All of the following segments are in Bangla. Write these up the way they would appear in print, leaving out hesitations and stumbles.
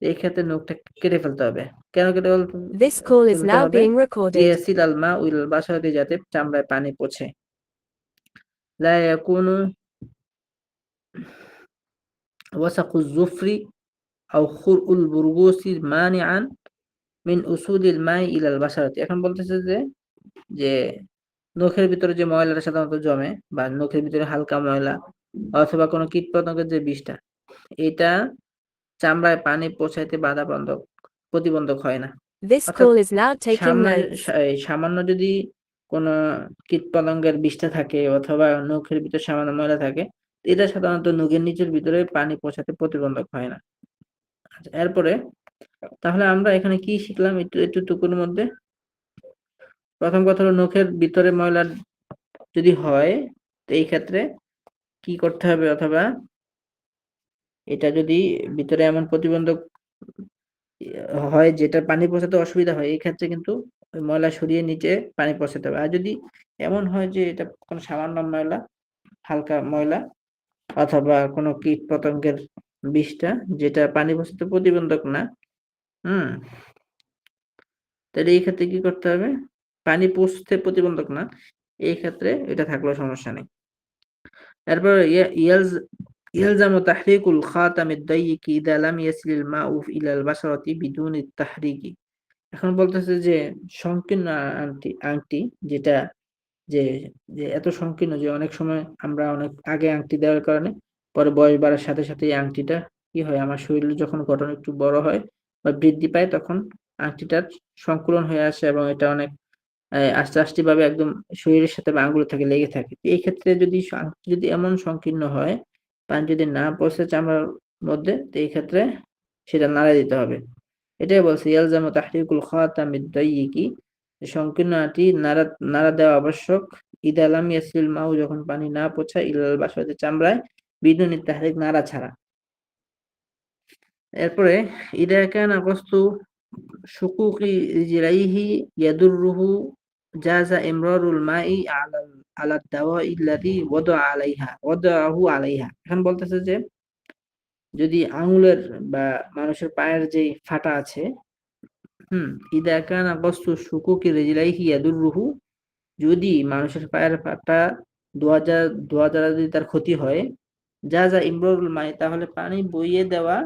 এই ক্ষেত্রে নখটা কেটে ফেলতে হবে। কেন কেটে This call is ফেলতে now হবে? being recorded. লিয়াসিল আল মা উল বাশারতি, যাতে চামড়ায় পানি পৌঁছে। লা ইয়াকুনু ওয়াসাকুজ জুফরি আও খুরউল বুরগুসি মানিআন মিন উসুলিল মাই ইলাল বাশারতি। এখন বলতেছে যে নখের ভিতরে যে ময়লাটা সাধারণত জমে, বা নখের ভিতরে হালকা ময়লা অথবা কোনো কীটপতঙ্গের যে বিষটা, এটা চামড়ায় পানি পৌঁছাইতে প্রতিবন্ধক হয় না। This অর্থাৎ call is now taking notes. সামান্য যদি কোনো কীটপতঙ্গের বিষ্ঠা থাকে অথবা নখের ভিতরে সামান্য ময়লা থাকে, এটা সাধারণত নখের নিচের ভিতরে পানি পৌঁছাতে প্রতিবন্ধক হয় না। আচ্ছা, এরপরে তাহলে আমরা এখানে কি শিখলাম এটুকুর মধ্যে? প্রথম কথা হলো, নখের ভিতরে ময়লা যদি হয়, তো এই ক্ষেত্রে কি করতে হবে, অথবা এটা যদি ভিতরে এমন প্রতিবন্ধক হয় যেটা পানি পৌঁছাতে অসুবিধা হয়, এই ক্ষেত্রে কিন্তু ওই ময়লা সরিয়ে নিচে পানি পৌঁছাতে হবে। আর যদি এমন হয় যে এটা কোনো সামান্য ময়লা, হালকা ময়লা অথবা কোনো কীট পতঙ্গের বিষটা, যেটা পানি পৌঁছাতে প্রতিবন্ধক না, হুম, তাহলে এই ক্ষেত্রে কি করতে হবে? পানি পৌঁছতে প্রতিবন্ধক না, এই ক্ষেত্রে এটা থাকলেও সমস্যা নেই। এরপর ইয়ালজামু তাহরিকুল খাতামিদ দায়িকি ইযা লাম ইয়াসিলিল মাউ ইলাল বাশারাতি বিদুনি তাহরিকি। এখন বলতেছে যে সংকীর্ণ আংটি যেটা, যে যে এত সংকীর্ণ যে অনেক সময় আমরা অনেক আগে আংটি দেওয়ার কারণে পরে বয়স বাড়ার সাথে সাথে এই আংটিটা কি হয়, আমার শরীরে যখন গঠন একটু বড় হয় বা বৃদ্ধি পায়, তখন আংটিটার সংকুলন হয়ে আসে এবং এটা অনেক আস্তে আস্তে ভাবে একদম শরীরের সাথে বা আঙ্গুলের থেকে লেগে থাকে। এই ক্ষেত্রে যদি আংটি যদি এমন সংকীর্ণ হয়, পানি যদি না পৌঁছে চামড়ার মধ্যে, তো এই ক্ষেত্রে সেটা নাড়া দিতে হবে। এটাই বলছে ইয়ালজামু তাহরিকুল খাতামিদ দায়িকি, সংকীর্ণ আঁটি নাড়া দেওয়া আবশ্যক। ইদা লাম ইয়াসিল মাউ, যখন পানি না পৌঁছায়, ইলাল বাশারতি, চামড়ায়, বিদুনি তাহরিক, নাড়া ছাড়া। এরপরে ইদা কানা কসদু শুকুকি রিজলাইহি ইয়াদুররুহু জাযা ইমরারুল মাই আলা দাওয়াই আল্লাযী ওয়াদাআহু আলাইহা। এখন বলতেছে যে যদি আঙুলের বা মানুষের পায়ের যে ফাটা আছে, ইদা কানা কসদু শুকুকি রিজলাইহি ইয়াদুররুহু, যদি মানুষের পায়ের ফাটা দোয়া দ্বারা যদি তার ক্ষতি হয়, যা ইমরারুল মাই, তাহলে পানি বইয়ে দেওয়া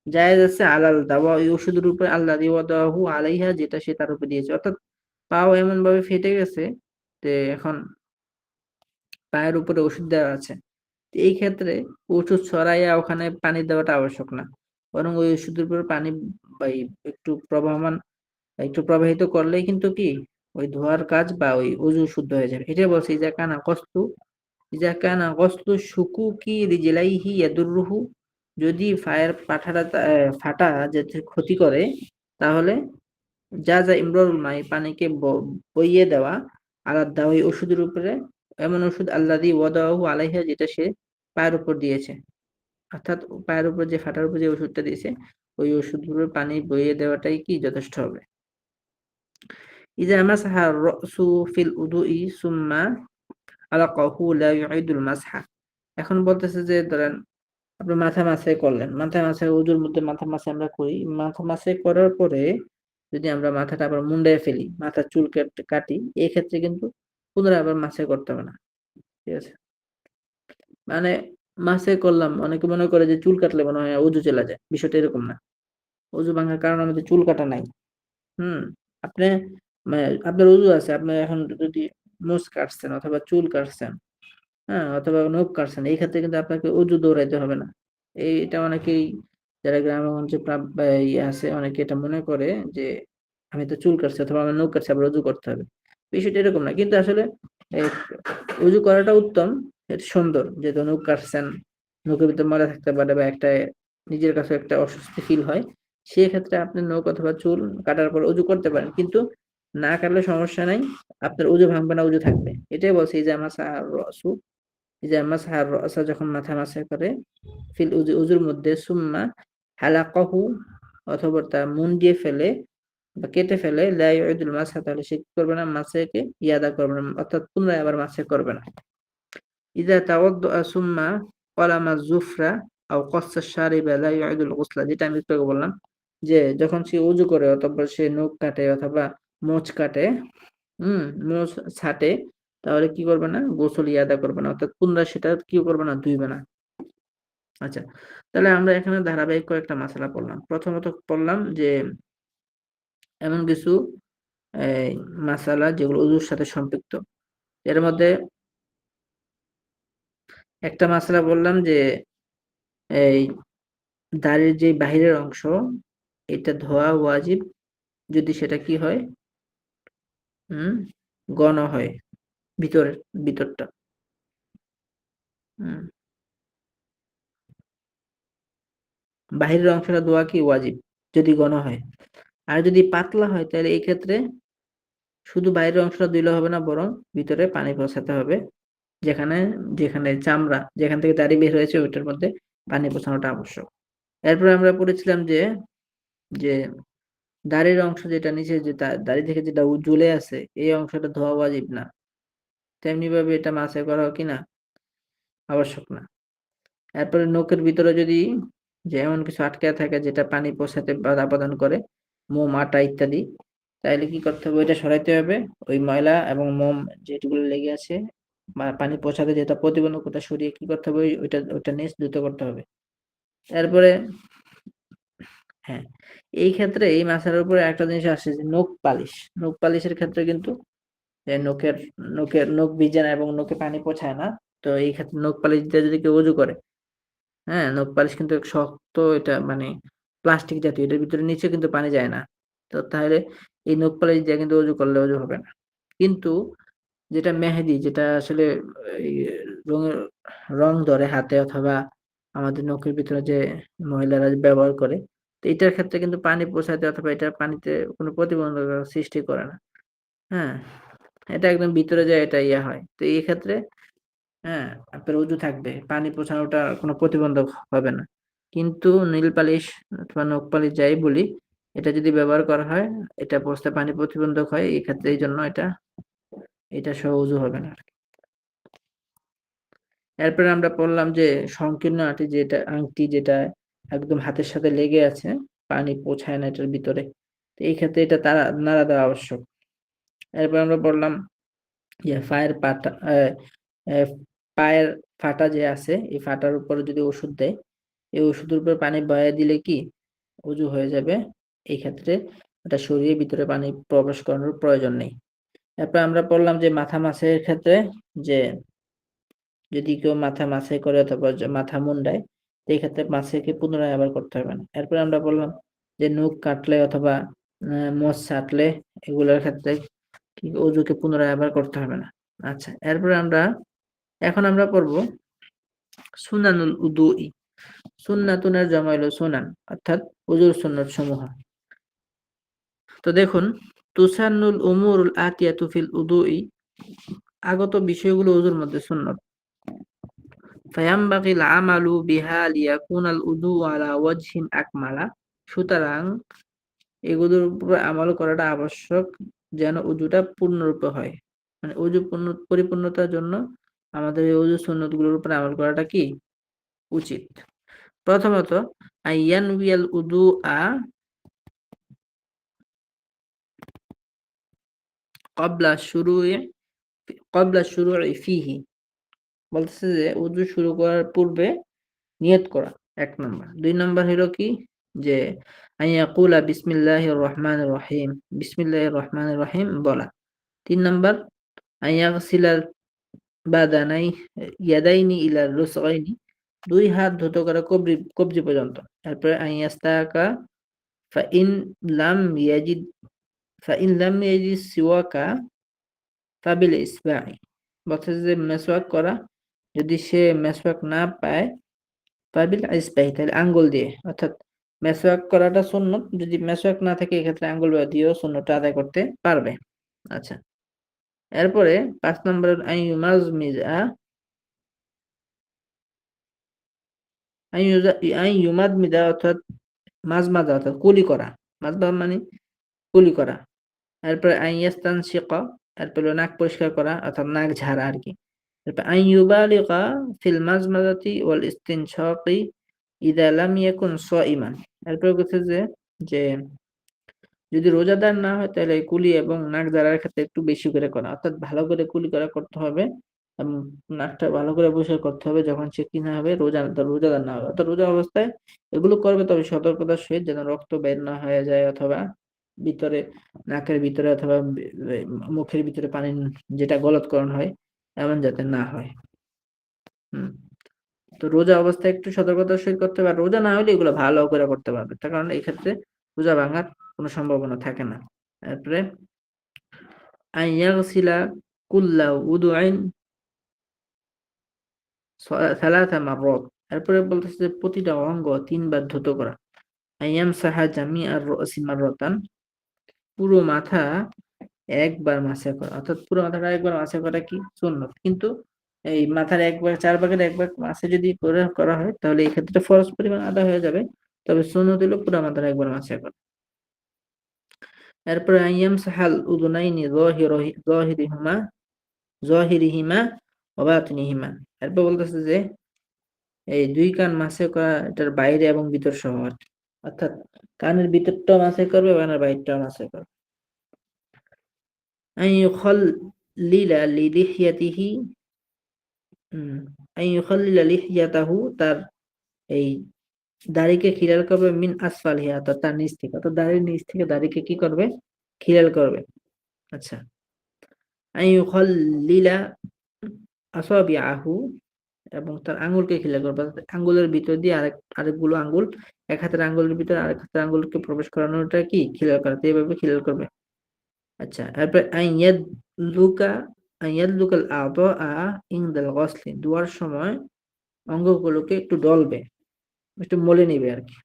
জায়েজ আছে, আলাল দাওয়া, ওই ওষুধের উপরে, আল্লাযী ওয়াদাহু আলাইহা, যেটা সে তার উপর দিয়েছে। অর্থাৎ পাও এমন ভাবে ফেটে গেছে যে এখন পায়ের উপরে ওষুধ দেওয়া আছে, তো এই ক্ষেত্রে ওষুধ ছড়াইয়া ওখানে পানি দেওয়াটা আবশ্যক না, বরং ওই ওষুধের উপরে পানি বা একটু একটু প্রবাহিত করলেই কিন্তু কি ওই ধোয়ার কাজ বা ওই ওযু শুদ্ধ হয়ে যাবে। এটাই বলছে ইজা কানা কসদু শুকুকি রিজলাইহি ইয়াদুররুহু, যদি পায়ের পাঠাটা ফাটা যাতে ক্ষতি করে, তাহলে যা ইমরারুল মাই, পানিকে বইয়ে দেওয়া, আলাদ দাওয়াই, ওষুধের উপরে, এমন ওষুধ, আল্লাযী ওয়াদাহু আলাইহা, যেটা সে পায়ের উপর দিয়েছে। অর্থাৎ পায়ের উপর যে ফাটার উপর যে ওষুধটা দিয়েছে, ওই ওষুধের উপর পানি বইয়ে দেওয়াটাই কি যথেষ্ট হবে। ইজা মাসাহা রাসু ফিল উদুই সুম্মা আলাকাহু লা ইউঈদুল মাসহা। এখন বলতেছে যে ধরেন আপনি মাথা মাসাই করলেন, মাথা মাসাই ওযুর মধ্যে মাথা মাসাই আমরা করি, মাথা মাসাই করার পরে যদি আমরা মাথাটা আবার মুন্ডায় ফেলি, মাথার চুল কাটি, এই ক্ষেত্রে কিন্তু পুনরায় আবার মাসাই করতে হবে না। ঠিক আছে? মানে মাসাই করলাম, অনেকে মনে করে যে চুল কাটলে মনে হয় ওযু চলে যায়, বিষয়টা এরকম না। ওযু ভাঙার কারণ আমাদের চুল কাটা নাই। হুম আপনি মানে আপনার ওযু আছে, আপনি এখন যদি মোচ কাটছেন অথবা চুল কাটছেন, হ্যাঁ, অথবা নখ কাটছেন, এই ক্ষেত্রে কিন্তু আপনাকে অজু দৌড়াইতে হবে না। এটা অনেকেই, যারা গ্রামেগঞ্জে আছে, অনেকে এটা মনে করে যে আমি তো চুল কাটছি অথবা আমার নখ কাটছি, আবার অজু করতে হবে। বিষয়টা এরকম না, কিন্তু আসলে এই অজু করাটা উত্তম, এটা সুন্দর, যেহেতু নখ কাটছেন, নখের ভিতরে ময়লা থাকতে পারে বা একটা নিজের কাছে একটা অস্বস্তি ফিল হয়, সেক্ষেত্রে আপনি নখ অথবা চুল কাটার পর অজু করতে পারেন, কিন্তু না কাটলে সমস্যা নাই, আপনার অজু ভাঙবে না, অজু থাকবে। এটাই বলছি যে আমার রসু, ইজা মাসাহার রাসা, যখন মাথা মাসাই করে, ফিল উযু, উযুর মধ্যে, সুম্মা হালাকাহু, অথবা তার মুন্ডিয়ে ফেলে বা কেটে ফেলে, লা ইউঈদুল মাসহা, তাহলে সে কি করবে না, মাসাইকে ইয়াদা করবে না, অর্থাৎ পুনরায় আবার মাসাই করবে না। ইজা তাওয়াদ্দা সুম্মা ক্বালামা যুফরা আও কাসসা শারিবা লা ইউঈদুল গুসলা, যেটা আমি একটু আগে বললাম, যে যখন সে ওযু করে অথবা সে নখ কাটে অথবা মোচ কাটে, মোচ ছাটে, তাহলে কি করবে না? গোসল আদা করবে না। অর্থাৎ পুনরায় সেটা কি করবে না? ধুইবে না। আচ্ছা। তাহলে আমরা এখানে ধারাবাহিক কয়েকটা মাসালা পড়লাম। প্রথমত পড়লাম যে এমন কিছু এই মাসালা যেগুলো ওযুর সাথে সম্পৃক্ত। এর মধ্যে একটা মাসালা বললাম যে এই দাড়ির যে বাহিরের অংশ এটা ধোয়া ওয়াজিব যদি সেটা কি হয়? হুম, ঘন হয় ভিতরের ভিতরটা। হুম, বাহিরের অংশটা ধোয়া কি ওয়াজিব যদি ঘন হয়। আর যদি পাতলা হয় তাহলে এই ক্ষেত্রে শুধু বাইরের অংশটা ধুইলে হবে না, বরং ভিতরে পানি পৌঁছাতে হবে। যেখানে যেখানে চামড়া যেখান থেকে দাড়ি বের হয়েছে ওইটার মধ্যে পানি পৌঁছানোটা আবশ্যক। এরপরে আমরা পড়েছিলাম যে যে দাড়ির অংশ যেটা নিচে যে দাড়ি থেকে যেটা ঝুলে আছে এই অংশটা ধোয়া ওয়াজিব না। তেমনি ভাবে এটা মাসাই করাও কি না? আবশ্যক না। এরপরে নখের ভিতরে যদি যে এমন কিছু আটকায়া থাকে যেটা পানি পৌঁছাতে বাধা প্রদান করে, মোম, আটা ইত্যাদি, তাইলে কি করতে হবে? ওইটা সরাইতে হবে। ওই ময়লা এবং মোম যেগুলো লেগে আছে বা পানি পৌঁছাতে যেটা প্রতিবন্ধক ওটা সরিয়ে কি করতে হবে? ওইটা নিচ দ্রুত করতে হবে। এরপরে হ্যাঁ, এই ক্ষেত্রে এই মাসালার উপরে একটা জিনিস আসে যে নখ পালিশ। নখ পালিশের ক্ষেত্রে কিন্তু যে নখ ভিজে না এবং নখে পানি পৌঁছায় না। তো এই ক্ষেত্রে নখ পালিশ দিয়ে যদি কেউ ওযু করে, হ্যাঁ? নখ পালিশ কিন্তু শক্ত, এটা মানে প্লাস্টিক জাতীয়। এটার ভিতরে নিচে কিন্তু পানি যায় না। তো তাহলে এই নখ পালিশ দিয়ে কিন্তু ওযু করলে ওযু হবে না। কিন্তু যেটা মেহেদি, যেটা আসলে এই রঙের রং ধরে হাতে অথবা আমাদের নখের ভিতরে যে মহিলারা ব্যবহার করে, তো এটার ক্ষেত্রে কিন্তু পানি পৌঁছাতে অথবা এটা পানিতে কোনো প্রতিবন্ধকতা সৃষ্টি করে না। হ্যাঁ? এটা একদম ভিতরে যায় এটা হয়। তো এই ক্ষেত্রে হ্যাঁ, আপনার অজু থাকবে। পানি পৌঁছানোটা কোনো প্রতিবন্ধক হবে না। কিন্তু নীল পালিশ অথবা নখ পালিশ যাই বলি, এটা যদি ব্যবহার করা হয়, এটা পৌঁছতে পানি প্রতিবন্ধক হয়। এক্ষেত্রে এইজন্য এটা সহ অজু হবে না আরকি। এরপরে আমরা পড়লাম যে সংকীর্ণ আংটি যেটা একদম হাতের সাথে লেগে আছে, পানি পৌঁছায় না এটার ভিতরে। তো এই ক্ষেত্রে এটা নাড়া দেওয়া আবশ্যক। এরপর আমরা পড়লাম যে অ্যা পায়ের ফাটা যে আছে, এই ফাটার উপরে যদি ওষুধ দেয়, এই ওষুধের উপর পানি বয়ায় দিলে কি অজু হয়ে যাবে। এই ক্ষেত্রে ওটা সরিয়ে ভিতরে পানি প্রবেশ করানোর প্রয়োজন নেই। এরপর আমরা পড়লাম যে মাথা মাসাজের ক্ষেত্রে যে যদি কেউ মাথা মাসাই করে অথবা মাথা মুন্ডায়, তো এই ক্ষেত্রে মাসাজকে পুনরায় আবার করতে হবে না। এরপরে আমরা বললাম যে নখ কাটলে অথবা মোচ ছাঁটলে এগুলোর ক্ষেত্রে কি অজুকে পুনরায় আবার করতে হবে না। আচ্ছা, এরপরে এখন আমরা পড়ব সুনানুল উদুই। সুন্নাতুনের জমা হইল সুনান, অর্থাৎ ওযুর সুন্নত সমূহ। তো দেখুন, তুসান্নুল উমুরুল আতিয়াতু ফিল উদুই, আগত বিষয়গুলো ওযুর মধ্যে সুন্নত। ফায়ানবাগিল আমালু বিহা লিয়াকুনাল উদু আলা ওয়াজহিন আকমালা। সুতরাং এগুলোর উপর আমল করাটা আবশ্যক যেন উযুটা পূর্ণরূপে হয়। মানে উযু পরিপূর্ণতার জন্য আমাদের এই ওযুর সুন্নতগুলোর উপর আমল করাটা কি? উচিত। প্রথমত আইয়ানউইয়াল উদুআ ক্বাবলা শুরুই ক্বাবলা শুরুই ফিহি। বলতেছে যে উযু শুরু করার পূর্বে নিয়ত করা ১ নাম্বার। ২ নাম্বার হইলো কি? যে আইয়াকুলা বিসমিল্লাহির রহমানির রহিম। বিসমিল্লাহির রহমানির রহিম বলা। ৩ নাম্বার আইয়াগসিলাল বাদানাই ইয়াদাইনি ইলার রুসগাইনি। ২ হাত ধৌত করা কবজি পর্যন্ত। তারপরে আইয়াস্তাকা ফাইন লাম ইয়াজিদ ফাইন লাম ইয়াজিদ সিওয়াকা ফাবিল ইসবাঈ। বলতেছে যে মেসওয়াক করা, যদি সে মেসওয়াক না পায় ফাবিল ইসবাঈ, তাহলে আঙ্গুল দিয়ে, অর্থাৎ মেসওয়াক করাটা সুন্নত। যদি মেসওয়াক না থাকে এক্ষেত্রে আঙ্গুল দিয়েও সুন্নতটা আদায় করতে পারবে। আচ্ছা, এরপরে ৫ নম্বরের আইয়ুমাদমিদা অর্থাৎ মাজমাদা অর্থাৎ কুলি করা। মাজমা মানে কুলি করা। এরপরে আইয়াস্তানশিকা, এরপরে নাক পরিষ্কার করা অর্থাৎ নাক ঝাড়া আরকি। এরপর আইয়ুবালিগা ফিল মাজমাদাতি ওয়াল ইস্তিনশাকি ইযা লাম ইয়াকুন সাইমান। এরপরে বলছে যে যে যদি রোজাদার না হয় তাহলে কুলি এবং নাক জ্বালার ক্ষেত্রে একটু বেশি করে করা, অর্থাৎ ভালো করে কুলি করা করতে হবে এবং নাকটা ভালো করে পরিষ্কার করতে হবে যখন সে কি না হবে রোজাদার না হবে, অর্থাৎ রোজা অবস্থায় এগুলো করবে, তবে সতর্কতার সহিত যেন রক্ত বের না হয়ে যায় অথবা ভিতরে নাকের ভিতরে অথবা মুখের ভিতরে পানি যেটা গলতকরণ হয় এমন যাতে না হয়। হুম। তো রোজা অবস্থায় একটু সতর্কতার সহিত করতে হবে, আর রোজা না হলে এগুলো ভালো করে করতে পারবে, তার কারণ এই ক্ষেত্রে রোজা ভাঙার কোনো সম্ভাবনা থাকে না। তারপরে আন ইয়াগসিলা কুল্লা উদুইন সালাসা মাররাত, এরপরে বলতেছে যে প্রতিটা অঙ্গ তিনবার ধৌত করা। আন ইয়ামসাহা জামিআর রাসি মাররাতান, পুরো মাথা একবার মাসা করা, অর্থাৎ পুরো মাথাটা একবার মাসা করা কি সুন্নত, কিন্তু এই মাথার একবার 4 ভাগের 1 ভাগ মাসা যদি করা হয় তাহলে এই ক্ষেত্রে ফরজ পরিমাণ আদায় হয়ে যাবে, তবে সুন্নত হলো পুরো মাথার একবার মাসা করা। এরপরে আন ইয়ামসাহাল উযুনাইনি যাহিরিহিমা ওয়া বাতিনিহিমা, এরপর বলতেছে যে এই 2 কান মাসে করা, এটার বাইরে এবং ভিতর সহ অর্থাৎ কানের ভিতরটাও মাসে করবে, কানের বাইরটাও মাসে করবে। আন ইউখাল্লিলা লিহিয়াতিহি, আন ইউখাল্লিলা লিহিয়াতাহু, তার এই দাড়িকে খিলাল করবে, মিন আসফালিহা, অর্থাৎ তার নিচ থেকে, অর্থাৎ দাড়ির নিচ থেকে দাড়িকে কি করবে, খিলাল করবে। আচ্ছা, আন ইউখাল্লিলা আসাবিআহু, এবং তার আঙ্গুলকে খিলাল করবে, অর্থাৎ আঙ্গুলের ভিতর দিয়ে আরেকগুলো আঙ্গুল, এক হাতের আঙ্গুলের ভিতরে আরেক হাতের আঙ্গুলকে প্রবেশ করানোটা কি খিলাল করা, তো এইভাবে খিলাল করবে। আচ্ছা, এরপর আন ইয়াদলুকাল আ'দাআ ইনদাল গসলি, ধোয়ার সময় অঙ্গগুলোকে একটু ডলবে, একটু মলে নিবে আরকি,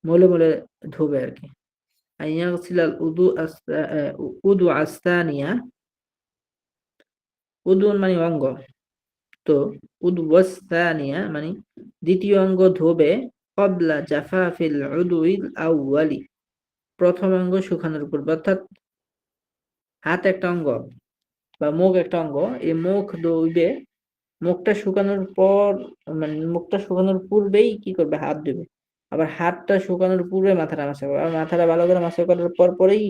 মলে মলে ধুবে আরকি। আন ইয়াগসিলাল উদু আস-সানিয়া, উদুন মানে অঙ্গ, তো উদওয়াস-সানিয়া মানে দ্বিতীয় অঙ্গ ধোবে, ক্বাবলা জাফাফিল উদউইল আউয়ালি, প্রথম অঙ্গ শুকানোর পূর্বে, অর্থাৎ হাত একটা অঙ্গ বা মুখ একটা অঙ্গ, এই মুখ ধুইবে, মুখটা শুকানোর পর, মানে মুখটা শুকানোর পূর্বেই কি করবে, হাত ধুবে, আবার হাতটা শুকানোর পূর্বে মাথাটা মাসা করবে, আর মাথাটা ভালো করে মাসা করার পর পরেই,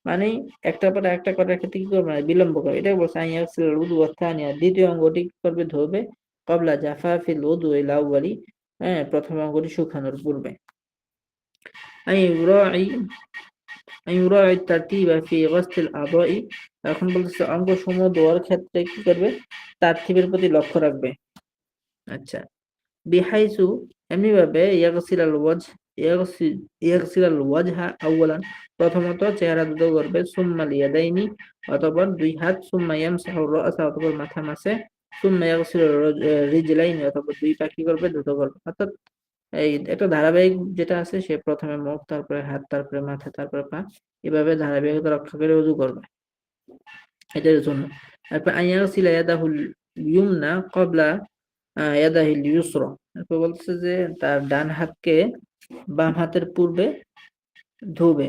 মানে একটার পর একটা করার ক্ষেত্রে কি করবে না, বিলম্ব করবে, এটাই বলছে আন ইয়াগসিলাল উদওয়া আস-সানিয়া, দ্বিতীয় অঙ্গটি কি করবে, ধোবে, ক্বাবলা জাফাফিল উদউইল আউয়ালি, হ্যাঁ, প্রথম অঙ্গটি শুকানোর পূর্বে। আন ইউরাই আন ইউরাই তারতিবা ফি গসলিল আ'দাই, এখন বলতেছে অঙ্গসমূহ ধোয়ার ক্ষেত্রে কি করবে, তারতিবের প্রতি লক্ষ্য রাখবে। আচ্ছা, বিহাইসু, এমনিভাবে ইয়াগসিলাল ওয়াজহা আউওয়ালান, প্রথমত চেহারা ধুত করবে, সুম্মাল ইয়াদাইনি, অতঃপর 2 হাত, সুম্মা ইয়ামসাহু রা'সা, অতঃপর মাথা মাসে, সুম্মা ইয়াগসিলু রিজলাইনি, অতঃপর 2 পা কি করবে, ধুত করবে, অর্থাৎ এই একটা ধারাবাহিক যেটা আছে, সে প্রথমে মুখ, তারপরে হাত, তারপরে মাথা, তারপরে পা, এভাবে ধারাবাহিকতা রক্ষা করে ওযু করবে, এটার জন্য। তারপর আন ইয়াগসিলা ইয়াদাহুল ইয়ুমনা ক্বাবলা ইয়াদাহিল ইউসরা, এরপর বলতেছে যে তার ডান হাতকে বাম হাতের পূর্বে ধোবে।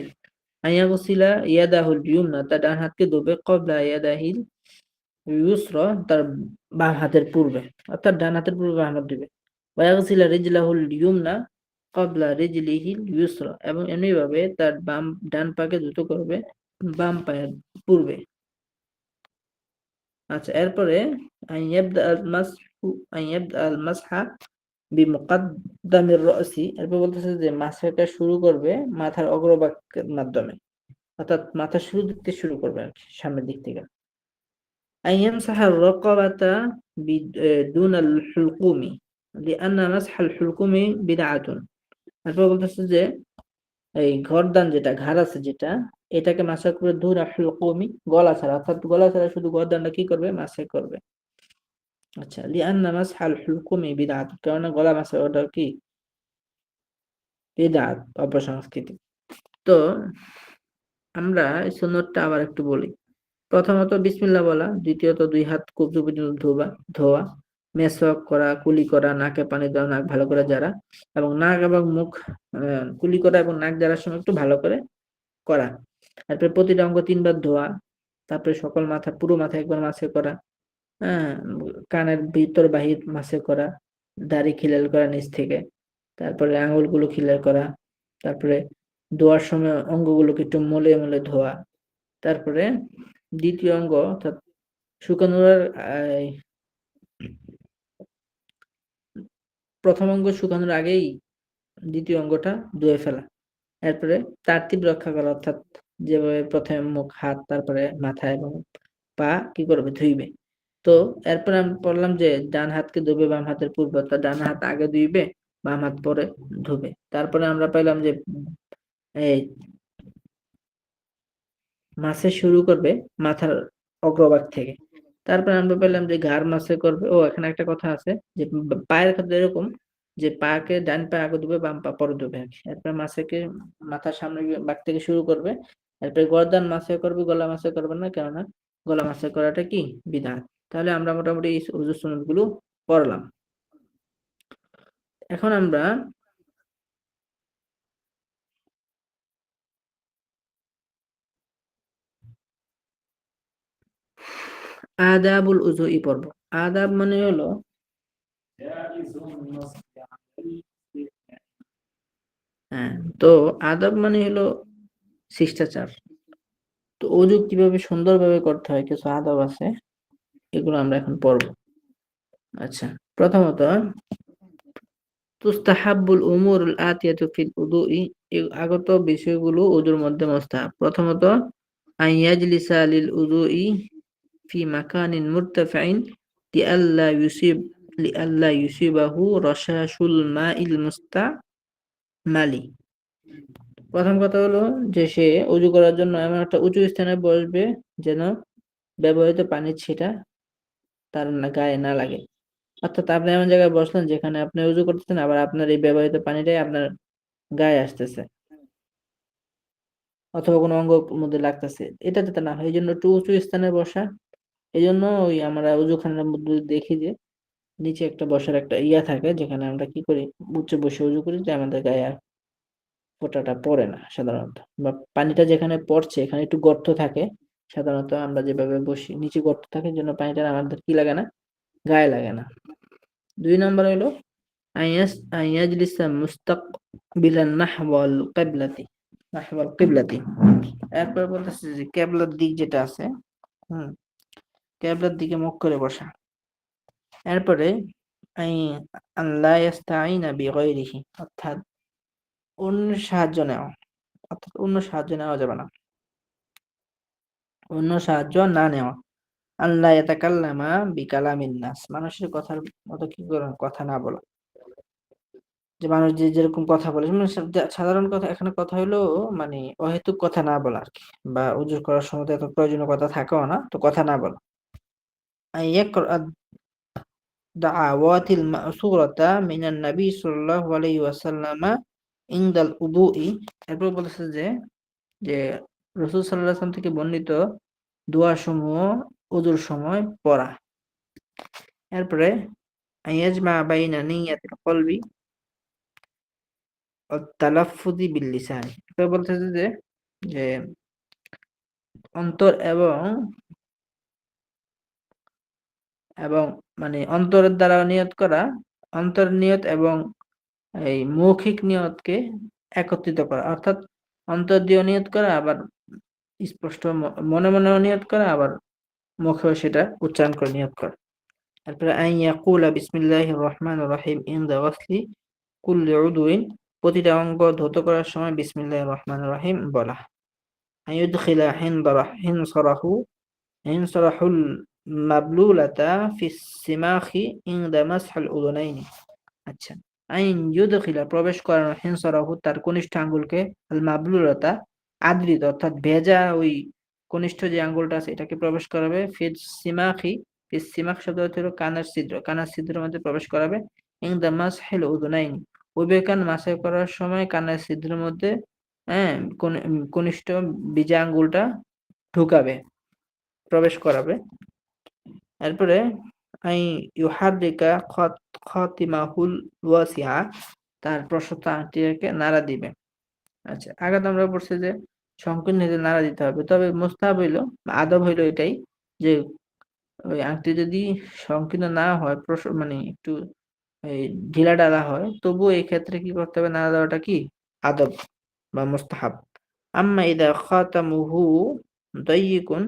আন ইয়াগসিলা ইয়াদাহুল ইয়ুমনা, তার ডান হাতকে ধোবে, ক্বাবলা ইয়াদাহিল ইউসরা, তার বাম হাতের পূর্বে, অর্থাৎ ডান হাতের পূর্বে বাম হাত দিবে। ওয়া ইয়াগসিলা রিজলাহুল ইয়ুমনা ক্বাবলা রিজলিহিল ইউসরা, এবং এমনিভাবে তার ডান পাকে ধৌত করবে বাম পায়ের পূর্বে। আচ্ছা, এরপরে আন ইয়াবদা আল মাসহা বিমুকাদ্দামির রাসি, এরপর বলতেছে যে মাসহাটা শুরু করবে মাথার অগ্রভাগের মাধ্যমে, অর্থাৎ মাথার শুরু দিক থেকে শুরু করবে আরকি, সামনের দিক থেকে। আন ইয়ামসাহা আর-রাকাবাতা দুনাল হুলকুমি লিআন্না মাসহাল হুলকুমি বিদআতুন, এরপর বলতেছে যে এই গর্দান যেটা, ঘাড় আছে যেটা, এটাকে মাসা করে দুনা হুলকুমি, গলা ছাড়া, অর্থাৎ গলা ছাড়া শুধু গর্দানটা কি করবে, মাসা করবে। আচ্ছা, লিআন্না মাসহাল হুলকুমি বিদআত, কারণ গলা মাসা ওটা কি বিদআত, অপসংস্কৃতি। তো আমরা এই সুন্নতটা আবার একটু বলি। প্রথমত বিসমিল্লাহ বলা, দ্বিতীয়ত 2 হাত কবজি পর্যন্ত ধোয়া, মেসওয়াক করা, কুলি করা, নাকে পানি দেওয়া, নাক ভালো করে ঝাড়া, এবং নাক এবং মুখ কুলি করা এবং নাক ঝাড়ার সময় একটু ভালো করে করা। তারপরে প্রতিটা অঙ্গ 3 বার ধোয়া, তারপরে সকল মাথা, পুরো মাথা একবার মাসে করা, হ্যাঁ, কানের ভিতর বাহির মাসে করা, দাড়ি খিলাল করা নিচ থেকে, তারপরে আঙ্গুলগুলো খিলাল করা, তারপরে ধোয়ার সময় অঙ্গগুলোকে একটু মলে মলে ধোয়া। তারপরে দ্বিতীয় অঙ্গ অর্থাৎ শুকানোর প্রথম অঙ্গ শুকানোর আগেই দ্বিতীয় অঙ্গটা ধুয়ে ফেলা। এরপরে তারতিব রক্ষা করা, অর্থাৎ যেভাবে প্রথমে মুখ, হাত, তারপরে মাথা এবং পা কি করবে, ধুইবে। তো এরপরে আমি পড়লাম যে ডান হাতকে ধুবে বাম হাতের পূর্বে, অর্থাৎ ডান হাত আগে ধুইবে, বাম হাত পরে ধুবে। তারপরে আমরা পাইলাম যে এই মাসে শুরু করবে মাথার অগ্রভাগ থেকে। তারপরে আমরা পেলাম যে ঘাড় মাসে করবে। ও এখানে একটা কথা আছে যে পায়ের ক্ষেত্রে এরকম যে পাকে ডান পা আগে ধুবে বাম পা পরে ধুবে আর কি। এরপরে মাসেকে মাথার সামনে ভাগ থেকে শুরু করবে। এরপরে গর্দান মাসে করবে, গলা মাসে করবে না, কেননা গলা মাসে করাটা কি বিধাত। তাহলে আমরা মোটামুটি এই ওযু সুন্নাত গুলো পড়লাম। এখন আমরা আদাবুল উযুই পড়ব। আদাব মানে হলো হ্যাঁ, তো আদব মানে হলো শিষ্টাচার। তো অজু কিভাবে সুন্দরভাবে করতে হয় কিছু আদব আছে, এগুলো আমরা এখন পড়ব। আচ্ছা, প্রথমত তুস্তাহাব্বুল উমুরুল আতিয়াতু ফিল উদুই, আগত বিষয়গুলো ওযুর মধ্যে মুস্তাহাব। প্রথমত আইয়াজলিসা লিল উদুই ফি মাকানিন মুরতাফিন লিআল্লা ইউসিবাহু রাশাশুল মাইল মুস্তামালি। প্রথম কথা হলো যে সে অজু করার জন্য এমন একটা উঁচু স্থানে বসবে যেন ব্যবহৃত পানির ছিটা তার গায়ে না লাগে। অর্থাৎ আপনি এমন জায়গায় বসলেন যেখানে আপনি উজু করতেছেন, আবার আপনার এই ব্যবহৃত পানিটাই আপনার গায়ে আসতেছে অথবা কোনো অঙ্গ মধ্যে লাগতেছে, এটা যাতে না হয় এই জন্য একটু উঁচু স্থানে বসা। এই জন্য ওই আমরা উজুখানার মধ্যে দেখি যে নিচে একটা বসার একটা ইয়া থাকে, যেখানে আমরা কি করি, উঁচু বসে উজু করি, যে আমাদের গায়ে আর ফোঁটাটা পড়ে না সাধারণত, বা পানিটা যেখানে পড়ছে এখানে একটু গর্ত থাকে। সাধারণত আমরা যেভাবে বসি নিচে গর্ত থাকে, জন্য পানিটা আমাদের কি লাগে না, গায়ে লাগে না। 2 নম্বর হলো আইয়াজলিসা মুস্তাকবিলান নাহওয়াল কিবলাতি, নাহওয়াল কিবলাতি। এরপর বলতেছে যে কিবলার দিক যেটা আছে, হুম, কিবলার দিকে মুখ করে বসা। এরপরে আই আল্লাহ ইস্তাঈনা বিগাইরিহি, অর্থাৎ অন্যের সাহায্য নেওয়া, অর্থাৎ অন্য সাহায্য নেওয়া যাবে না, অন্য সাহায্য না নেওয়া। আল্লাহ ইয়াতাকাল্লামা বিকালামিন নাস, মানুষের কথার মতো কি করে কথা না বলা। যে মানুষ যে যেরকম কথা বলে, মানে সাধারণ কথা, এখানে কথা হলো মানে অহেতুক কথা না বলা আরকি। বা উজু করার সময় তো এত প্রয়োজনীয় কথা থাকেও না, তো কথা না বলা। ইয়াকরা দাআওয়াতিল মা'সুরাতা মিনান নবী সাল্লাল্লাহু আলাইহি ওয়াসাল্লামা ইনদাল উদুই। এরপর বলেছে যে রাসূল সাল্লাল্লাহু আলাইহি ওয়াসাল্লাম থেকে বর্ণিত দোয়া সমূহ ওযুর সময় পড়া। এরপরে আইয়াজমা বাইনা নিয়াতিল কলবি ওয়াত তালাফফুযি বিল লিসান। এরপর বলতেছে যে অন্তর এবং মানে অন্তরের দ্বারা নিয়ত করা, অন্তরের নিয়ত এবং এই মৌখিক নিয়তকে একত্রিত করা। অর্থাৎ অন্তর দিয়েও নিয়ত করা, আবার স্পষ্ট মনে মনেও নিয়ত করা, আবার মুখেও সেটা উচ্চারণ করে নিয়ত করা। তারপরে আন ইয়াকুলা বিসমিল্লাহির রহমানির রহিম ইনদা ওয়াসলি কুল্লি উদুইন, প্রতিটা অঙ্গ ধৌত করার সময় বিসমিল্লাহির রহমানির রহিম বলা। আন ইউদখিলা হিনসারাহুল মাবলুলাতা ফিস সিমাখি ইনদা মাসহিল উযুনাইনি। আচ্ছা, আইন ইউদখিলা প্রবেশ করানো, হিনসারাহু তার কনিষ্ঠ আঙ্গুলকে, আল মাবলুলাতা আদৃত অর্থাৎ ভেজা ওই কনিষ্ঠ যে আঙ্গুলটা আছে এটাকে প্রবেশ করাবে, ফিস সিমাখি, ফিস সিমাখ শব্দ অর্থ হলো কানের ছিদ্র, কানের ছিদ্রের মধ্যে প্রবেশ করাবে। ইনদা মাসহিল উযুনাইনি, উভয় কান মাসাই করার সময় কানের ছিদ্রের মধ্যে হ্যাঁ কনিষ্ঠ বিজা আঙ্গুলটা ঢুকাবে, প্রবেশ করাবে। এরপরে আই ইউহাররিকা খাতিমাহুল ওয়াসিআ, তার প্রশস্ত আংটিকে নাড়া দিবে। আচ্ছা, আগে তো আমরা পড়ছি যে সংকীর্ণ নাড়া দিতে হবে, তবে মুস্তাহাব হইলো, আদব হইলো এটাই যে ওই আংটি যদি সংকীর্ণ না হয়, মানে একটু এই ঢিলা ঢালা হয়, তবুও এই ক্ষেত্রে কি করতে হবে, নাড়া দেওয়াটা কি আদব। বা মুস্তাহাব। আম্মা ইদা খাতামুহু দাইয়িকুন,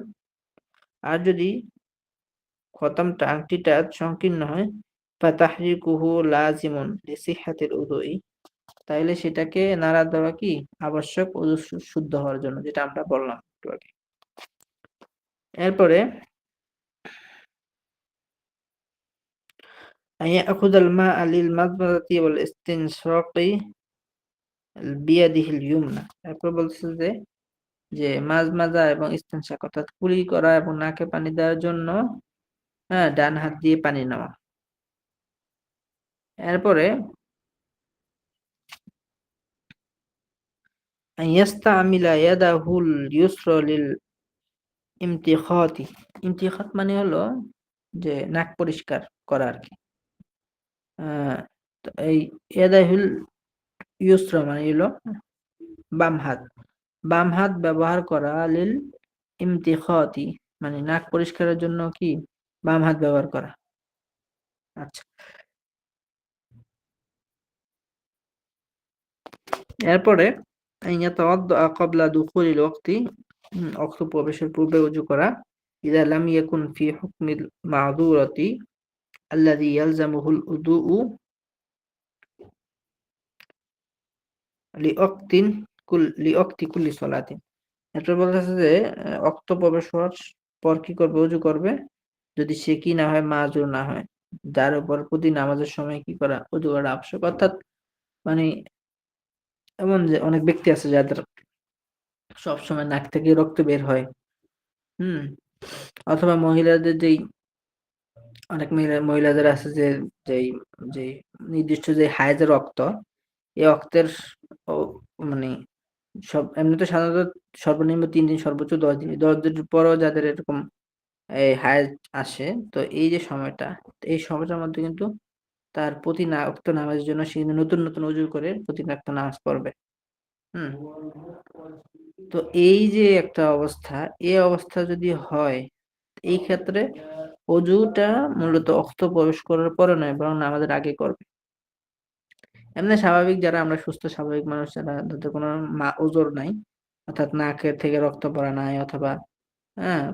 আর যদি খতামটা আংটিটা সংকীর্ণ হয়, ফাতাহরিকুহু লাজিমুন লিসিহহাতিল উযুই, তাইলে সেটাকে নাড়া দেওয়া কি আবশ্যক ওযু শুদ্ধ হওয়ার জন্য, যেটা আমরা বললাম একটু আগে। এরপরে ইয়াখুযাল মা'a লিল মাযমাযাতি ওয়াল ইসতিনশাকি বিয়াদিহিল ইউমনা। এরপর বলছে যে মাজমাজা এবং ইস্তেনশাক অর্থাৎ কুলি করা এবং নাকে পানি দেওয়ার জন্য হ্যাঁ ডান হাত দিয়ে পানি নেওয়া। এরপরে ইয়াস্তামিলা ইয়াদাহুল ইউসরা লিল ইমতিখাতি। ইমতিখাত মানে হলো যে নাক পরিষ্কার করা আর কি। তো এই ইয়াদাহুল ইউসরা মানে হলো বাম হাত। বাম হাত ব্যবহার করা লিল ইমতিখাতি মানে নাক পরিষ্কারের জন্য কি বাম হাত ব্যবহার করা। আচ্ছা, এরপরে ইয়াতাওয়াদ্দা ক্বাবলা দুখুলিল ওয়াক্তি, অক্ত প্রবেশের পূর্বে ওযু করা। ইযা লাম ইয়াকুন ফি হুকমিল মাযুরাতি আল্লাযী ইয়ালজামুহুল উযুউ লিওয়াক্তি কুল্লি সালাতিন। এরপর বলতেছে যে অক্ত প্রবেশ হওয়ার পর কি করবে ওযু করবে, যদি সে কি না হয় মাজুর না হয়, যার উপর প্রতি নামাজের সময় কি করা ওযু করা আবশ্যক। অর্থাৎ মানে এমন যে অনেক ব্যক্তি আছে যাদের সবসময় নাক থেকে রক্ত বের হয়, হুম? অথবা মহিলাদের অনেক মহিলাদের আছে যে যেই যেই নির্দিষ্ট যে হায়েজের রক্ত, এই রক্তের ও মানে এমনিতে সাধারণত সর্বনিম্ন ৩ দিন সর্বোচ্চ ১০ দিন। ১০ দিনের পরেও যাদের এরকম এই হায়েজ আসে, তো এই যে সময়টা, এই সময়টার মধ্যে কিন্তু তার প্রতি ওয়াক্ত নামাজের জন্য সে কিন্তু নতুন ওযু করে প্রতি ওয়াক্ত নামাজ পড়বে। হুম? তো এই যে একটা অবস্থা, এই অবস্থা যদি হয়, এই ক্ষেত্রে অজুটা মূলত অক্ত প্রবেশ করার পরে নয়, বরং নামাজের আগে করবে। এমনি স্বাভাবিক যারা আমরা সুস্থ স্বাভাবিক মানুষ, যারা যাদের কোনো ওজর নাই, অর্থাৎ নাকের থেকে রক্ত পড়া নাই অথবা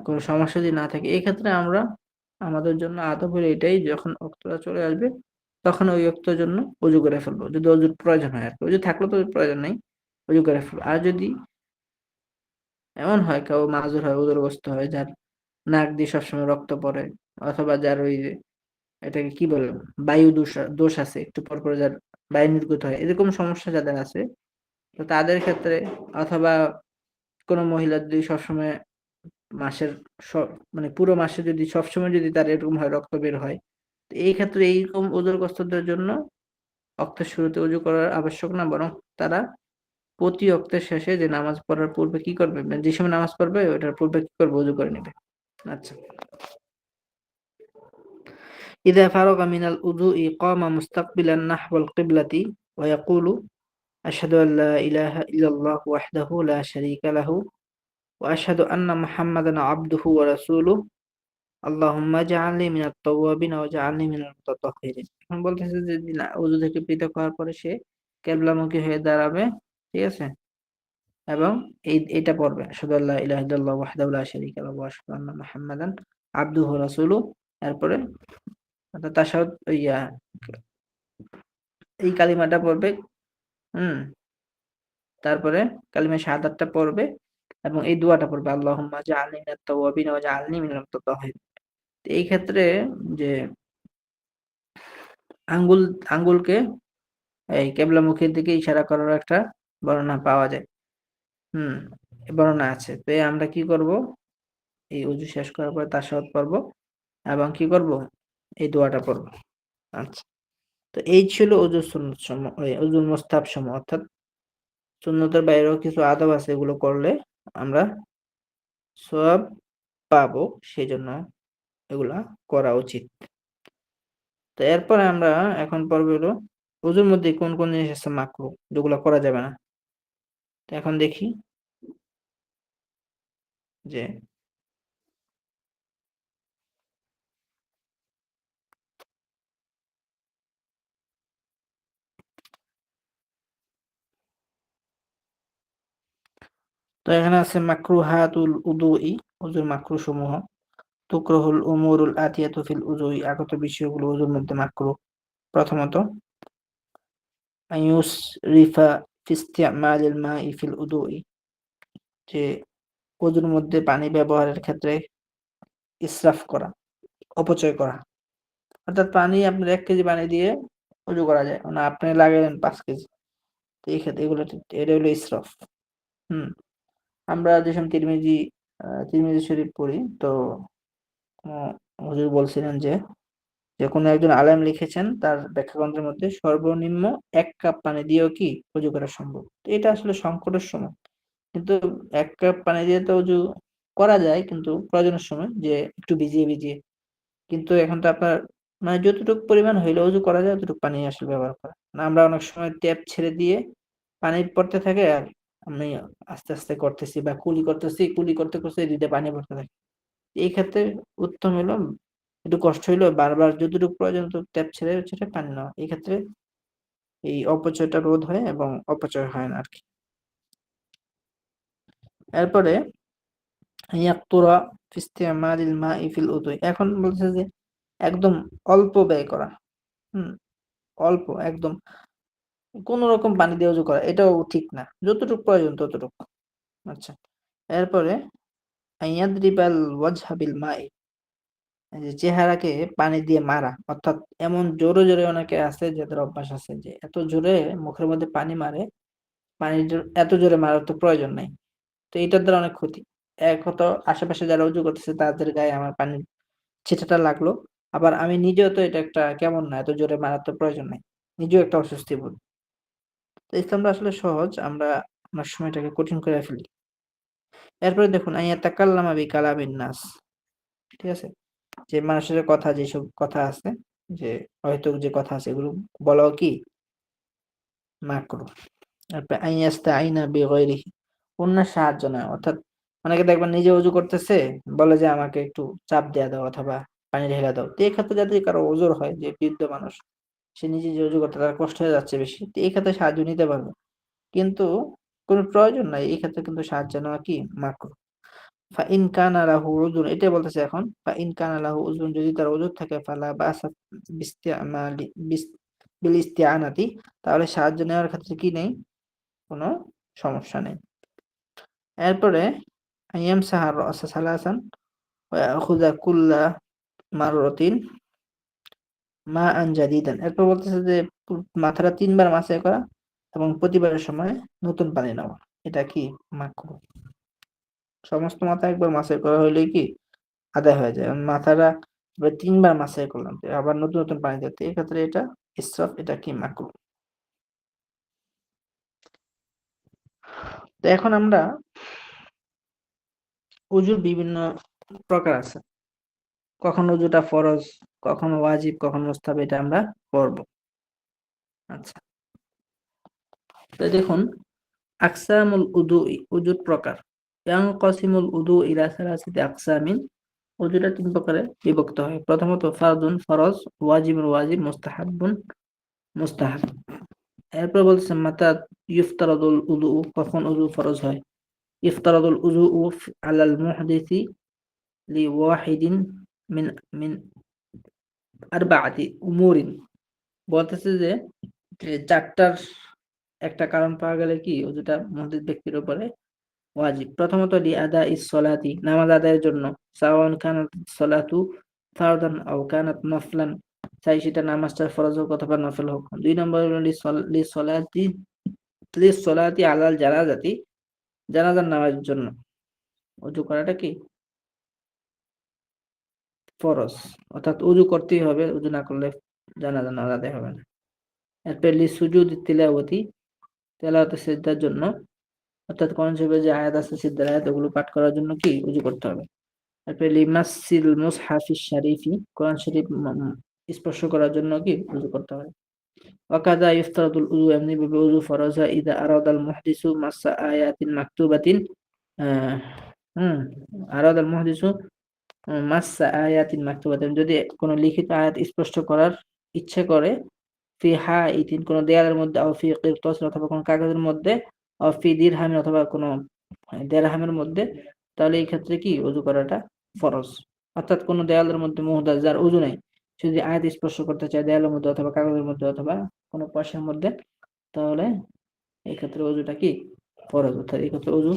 কোনো সমস্যা যদি না থাকে, এই ক্ষেত্রে আমরা আমাদের জন্য আদব হলো এটাই, যখন ওক্তটা চলে আসবে তখন ওই ওক্তের জন্য ওযু করে ফেলবো। যদি ওযুর প্রয়োজন হয় আরকি। ওযু থাকলে তো প্রয়োজন নাই। ওযু করে ফেলবো। আর যদি এমন হয় কেউ মাজুর হয়, উদরগ্রস্ত হয়, যার নাক দিয়ে সবসময় রক্ত পড়ে, অথবা যার ওই যে এটাকে কি বলে বায়ু দোষ আছে, একটু পর যার বায়ু নির্গত হয়, এরকম সমস্যা যাদের আছে, তো তাদের ক্ষেত্রে, অথবা কোনো মহিলার যদি সবসময় মাসের মানে পুরো মাসে যদি সবসময় যদি তার এরকম হয় রক্ত বের হয়, তো এই ক্ষেত্রে এইরকম উদরগ্রস্তদের জন্য অক্তের শুরুতে ওযু করার আবশ্যক না, বরং তারা প্রতি ওক্তের শেষে যে নামাজ পড়ার পূর্বে কি করবে, মানে যে সময় নামাজ পড়বে ওটার পূর্বে কি করবে ওযু করে নেবে। আচ্ছা, ইযা ফারাগা মিনাল উযুই ক্বামা মুস্তাকবিলান নাহওয়াল কিবলাতি ওয়া ইয়াকুলু আশহাদু আল লা ইলাহা ইল্লাল্লাহু ওয়াহদাহু লা শারীকা লাহু ওয়া আশহাদু আন্না মুহাম্মাদান আবদুহু ওয়া রাসূলুহু আল্লাহুম্মা ইজআলনি মিনাত তাওয়াবিন ওয়া ইজআলনি মিনাল মুতাতাহহিরিন। এখন বলতেছে যে ওযু থেকে পৃথক হওয়ার পরে সে কিবলামুখী হয়ে দাঁড়াবে, ঠিক আছে? এবং এটা পড়বে আশহাদু আল্লা ইলাহা ইল্লাল্লাহু ওয়াহদাহু লা শারীকা লাহু ওয়া আশহাদু আন্না মুহাম্মাদান আবদুহু ওয়া রাসূলুহু। এরপরে অর্থাৎ তাশাহুদ এই কালিমাটা পড়বে, হুম? তারপরে কালিমা শাহাদাতটা পড়বে এবং এই দোয়াটা পড়বে, আল্লাহুম্মা ইজআলনি মিনাত তাওয়াবিন ওয়া ইজআলনি মিনাল মুতাতাহহিরিন। তো এই ক্ষেত্রে যে আঙ্গুল আঙ্গুলকে এই কিবলামুখীর দিকে ইশারা করার একটা বর্ণনা পাওয়া যায়। হুম? বর্ণনা আছে। তো আমরা কি করব? এই ওযু শেষ করার পরে তাশাহুদ পড়ব এবং কি করব? এই দোয়াটা পড়ব। আচ্ছা। তো এই ছিল ওযুর সুন্নত সমূহ, ওযুর মুস্তাহাব সমূহ। অর্থাৎ সুন্নতের বাইরেও কিছু আদব আছে, এগুলো করলে আমরা সওয়াব পাবো। সেজন্য এগুলা করা উচিত। তো এরপরে আমরা এখন পড়ব হলো ওযুর মধ্যে কোন জিনিস আছে মাকরুহ, যেগুলা করা যাবে না। তো এখন দেখি যে তো এখানে আছে মাকরুহাতুল উদুই, ওযুর মাকরু সমূহ। তুকরাহুল উমুরুল আতিয়াতু ফিল উযুই, আগত বিষয়গুলো ওযুর মধ্যে মাকরু। প্রথমত আইয়ুসরিফা ফি ইস্তিমালিল মাই ফিল উদুই, যে ওযুর মধ্যে পানি ব্যবহারের ক্ষেত্রে ইসরাফ করা, অপচয় করা। অর্থাৎ পানি আপনার ১ কেজি পানি দিয়ে ওযু করা যায়। মানে আপনি লাগাইলেন ৫ কেজি। তো এই ক্ষেত্রে এটা হলো ইসরাফ। হুম? আমরা যে সময় তিরমিজি শরীফ পড়ি, তো আ হুজুর বলছিলেন যে কোনো একজন আলেম লিখেছেন তার ব্যাখ্যা গ্রন্থের মধ্যে সর্বনিম্ন ১ কাপ পানি দিয়েও কি ওযু করা সম্ভব। তো এটা আসলে সংকটের সময়। কিন্তু ১ কাপ পানি দিয়ে তো ওযু করা যায়, কিন্তু প্রয়োজনের সময় যে একটু ভিজিয়ে। কিন্তু এখন তো আপনার মানে যতটুকু পরিমাণ হইলে ওযু করা যায় অতটুকু পানি আসলে ব্যবহার করা। না, আমরা অনেক সময় ট্যাপ ছেড়ে দিয়ে পানি পড়তে থাকে, আর আমি আস্তে করতেছি বা কুলি করতেছি, কুলি করতে এদিকে পানি পড়তে থাকে। এই ক্ষেত্রে উত্তম হইলো একটু কষ্ট হইলেও বারবার যতটুকু প্রয়োজন ততটুকু ট্যাপ ছেড়ে পানি নেওয়া। এই ক্ষেত্রে এই অপচয়টা রোধ হয় এবং অপচয় হয় না আরকি। এরপরে ইয়াকতুরা ফি ইস্তিমালিল মাই ফিল উযুই, এখন বলছে যে একদম অল্প ব্যয় করা। হুম? অল্প একদম কোন রকম পানি দিয়ে ওযু করা, এটাও ঠিক না। যতটুকু প্রয়োজন ততটুকু। আচ্ছা। এরপরে আইয়াদরিবাল ওয়াজহা বিল মাই, এই যে চেহারাকে পানি দিয়ে মারা। অর্থাৎ এমন জোরে অনেকে আছে যাদের অভ্যাস আছে যে এত জোরে মুখের মধ্যে পানি মারে, এত জোরে মারার তো প্রয়োজন নাই। তো এটার দ্বারা অনেক ক্ষতি। এক হতো আশেপাশে যারা ওযু করতেছে তাদের গায়ে আমার পানির ছিটাটা লাগলো। আবার আমি নিজেও তো এটা একটা কেমন না, এত জোরে মারার তো প্রয়োজন নাই। নিজেও একটা অস্বস্তি বোধ। তো ইসলামটা আসলে সহজ, আমরা অনেক সময় এটাকে কঠিন করে ফেলি। এরপরে দেখুন আইয়াতাকাল্লামা বিকালামিন নাস। ঠিক আছে? যে মানুষের কথা, যেসব কথা আছে, যে অহেতুক যে কথা আছে এগুলো বলাও কি মাকরুহ। তারপরে আইয়াস্তাইনা বিগাইরিহি, অন্যের সাহায্য নেওয়া। অর্থাৎ অনেকে দেখবেন নিজে ওযু করতেছে, বলে যে আমাকে একটু চাপ দেয়া দাও অথবা পানি ঢেলে দাও। তো এই ক্ষেত্রে যদি কারো ওযর হয়, যে বৃদ্ধ মানুষ, সে নিজে যে ওযু করতে তার কষ্ট হয়ে যাচ্ছে বেশি। তো এই ক্ষেত্রে সাহায্য নিতে পারবে। কিন্তু কোনো প্রয়োজন নাই। এই ক্ষেত্রে কিন্তু সাহায্য নেওয়া কি মাকরুহ। ফাইন কানা লাহু উযুর, এটাই বলতেছে এখন। ফাইন কানা লাহু উযুরুন, যদি তার ওযর থাকে, ফালা বাসা বিস্তিমালি বিল ইস্তিআনাতি, তাহলে সাহায্য নেওয়ার ক্ষেত্রে কি নেই? কোনো সমস্যা নেই। এরপরে ইয়ামসাহা রাসা সালাসান ওয়া ইয়াখুযা কুল্লা মাররাতিন মাআন জাদিদান। এরপর বলতেছে যে মাথাটা ৩ বার মাসাজ করা এবং প্রতিবারের সময় নতুন পানি নেওয়া। এটা কি মাকরুহ। সমস্ত মাথা একবার মাসাজ করা হইলেই কি আদায় হয়ে যায়। মাথাটা এবার ৩ বার মাসাজ করলাম। আবার নতুন পানি দিতে। এক্ষেত্রে এটা ইসরাফ, এটা কি মাকরুহ। তো এখন আমরা ওযুর বিভিন্ন প্রকার আছে। কখন ওযুটা ফরজ, কখন ওয়াজিব, কখন মুস্তাহাব, এটা আমরা পড়ব। আচ্ছা। তো দেখুন আকসামুল উদুই, ওযুর প্রকার। ইয়ানকাসিমুল উদু ইলা সালাসাতি আকসামিন, ওযুটা ৩ প্রকারে বিভক্ত হয়। প্রথমত ফারদুন, ফরজ, ওয়াজিবুন, ওয়াজিব, মুস্তাহাব্বুন, মুস্তাহাব। এরপর বলছে মাতা ইফতারাদুল উদু, কখন ওযু ফরজ হয়। ইফতারাদুল উযু আলাল মুহদিসি লিওয়াহিদিন মিন মিন আরবাআতি উমুরিন, বলতেছে যে ৪টার একটা কারণ পাওয়া গেলে কি ওযুটা মুহদিস ব্যক্তির উপরে ওয়াজিব। প্রথমত লিআদা ইস সলাতি, নামাজ আদায়ের জন্য। সাওয়ান কানাত সলাতু ফারদান আও কানাত নফলান, চাই সেটা নামাজটা ফরজ হোক অথবা নফল হোক। ২ নম্বর হলো লিসলাতি আলাল জানাজাতি, জানাজার নামাজের জন্য ওযু করাটা কি ফরজ। অর্থাৎ ওযু করতেই হবে, ওযু না করলে জানাজার নামাজ আদায় হবে না। এরপর লিসুজুদি তিলাওয়াতি, তেলাওয়াতে সিজদার জন্য। অর্থাৎ কোরআন শরীফের যে আয়াত আছে, সিজদার আয়াত, ওগুলো পাঠ করার জন্য কি ওযু করতে হবে। তারপরে লিমাসসিল মুসহাফিশ শারিফি, কোরআন শরীফ স্পর্শ করার জন্য কি ওযু করতে হবে। ওয়াকাযা ইফতারাদুল উযু, এমনি ভাবে ওযু ফরজ হয় ইযা আরাদাল মুহদিসু মাসসা আয়াতিন মাকতুবাতিন, আহ হুম আরাদাল মুহদিসু মাসসা আয়াতিন মাকতুবাতিন, যদি কোনো লিখিত আয়াত স্পর্শ করার ইচ্ছে করে, ফি হাইতিন, কোনো দেয়ালের মধ্যে, আও ফি কিরতাসিন, অথবা কোনো কাগজের মধ্যে, আও ফি দিরহামিন, অথবা কোনো দেড়হামের মধ্যে, তাহলে এই ক্ষেত্রে কি ওযু করাটা ফরজ। অর্থাৎ কোনো দেয়ালের মধ্যে মুহদাস যার ওযু নাই, সে যদি আয়াত স্পর্শ করতে চায় দেয়ালের মধ্যে অথবা কাগজের মধ্যে অথবা কোনো পয়সার মধ্যে, তাহলে এই ক্ষেত্রে ওযুটা কি ফরজ। অর্থাৎ এই ক্ষেত্রে ওযু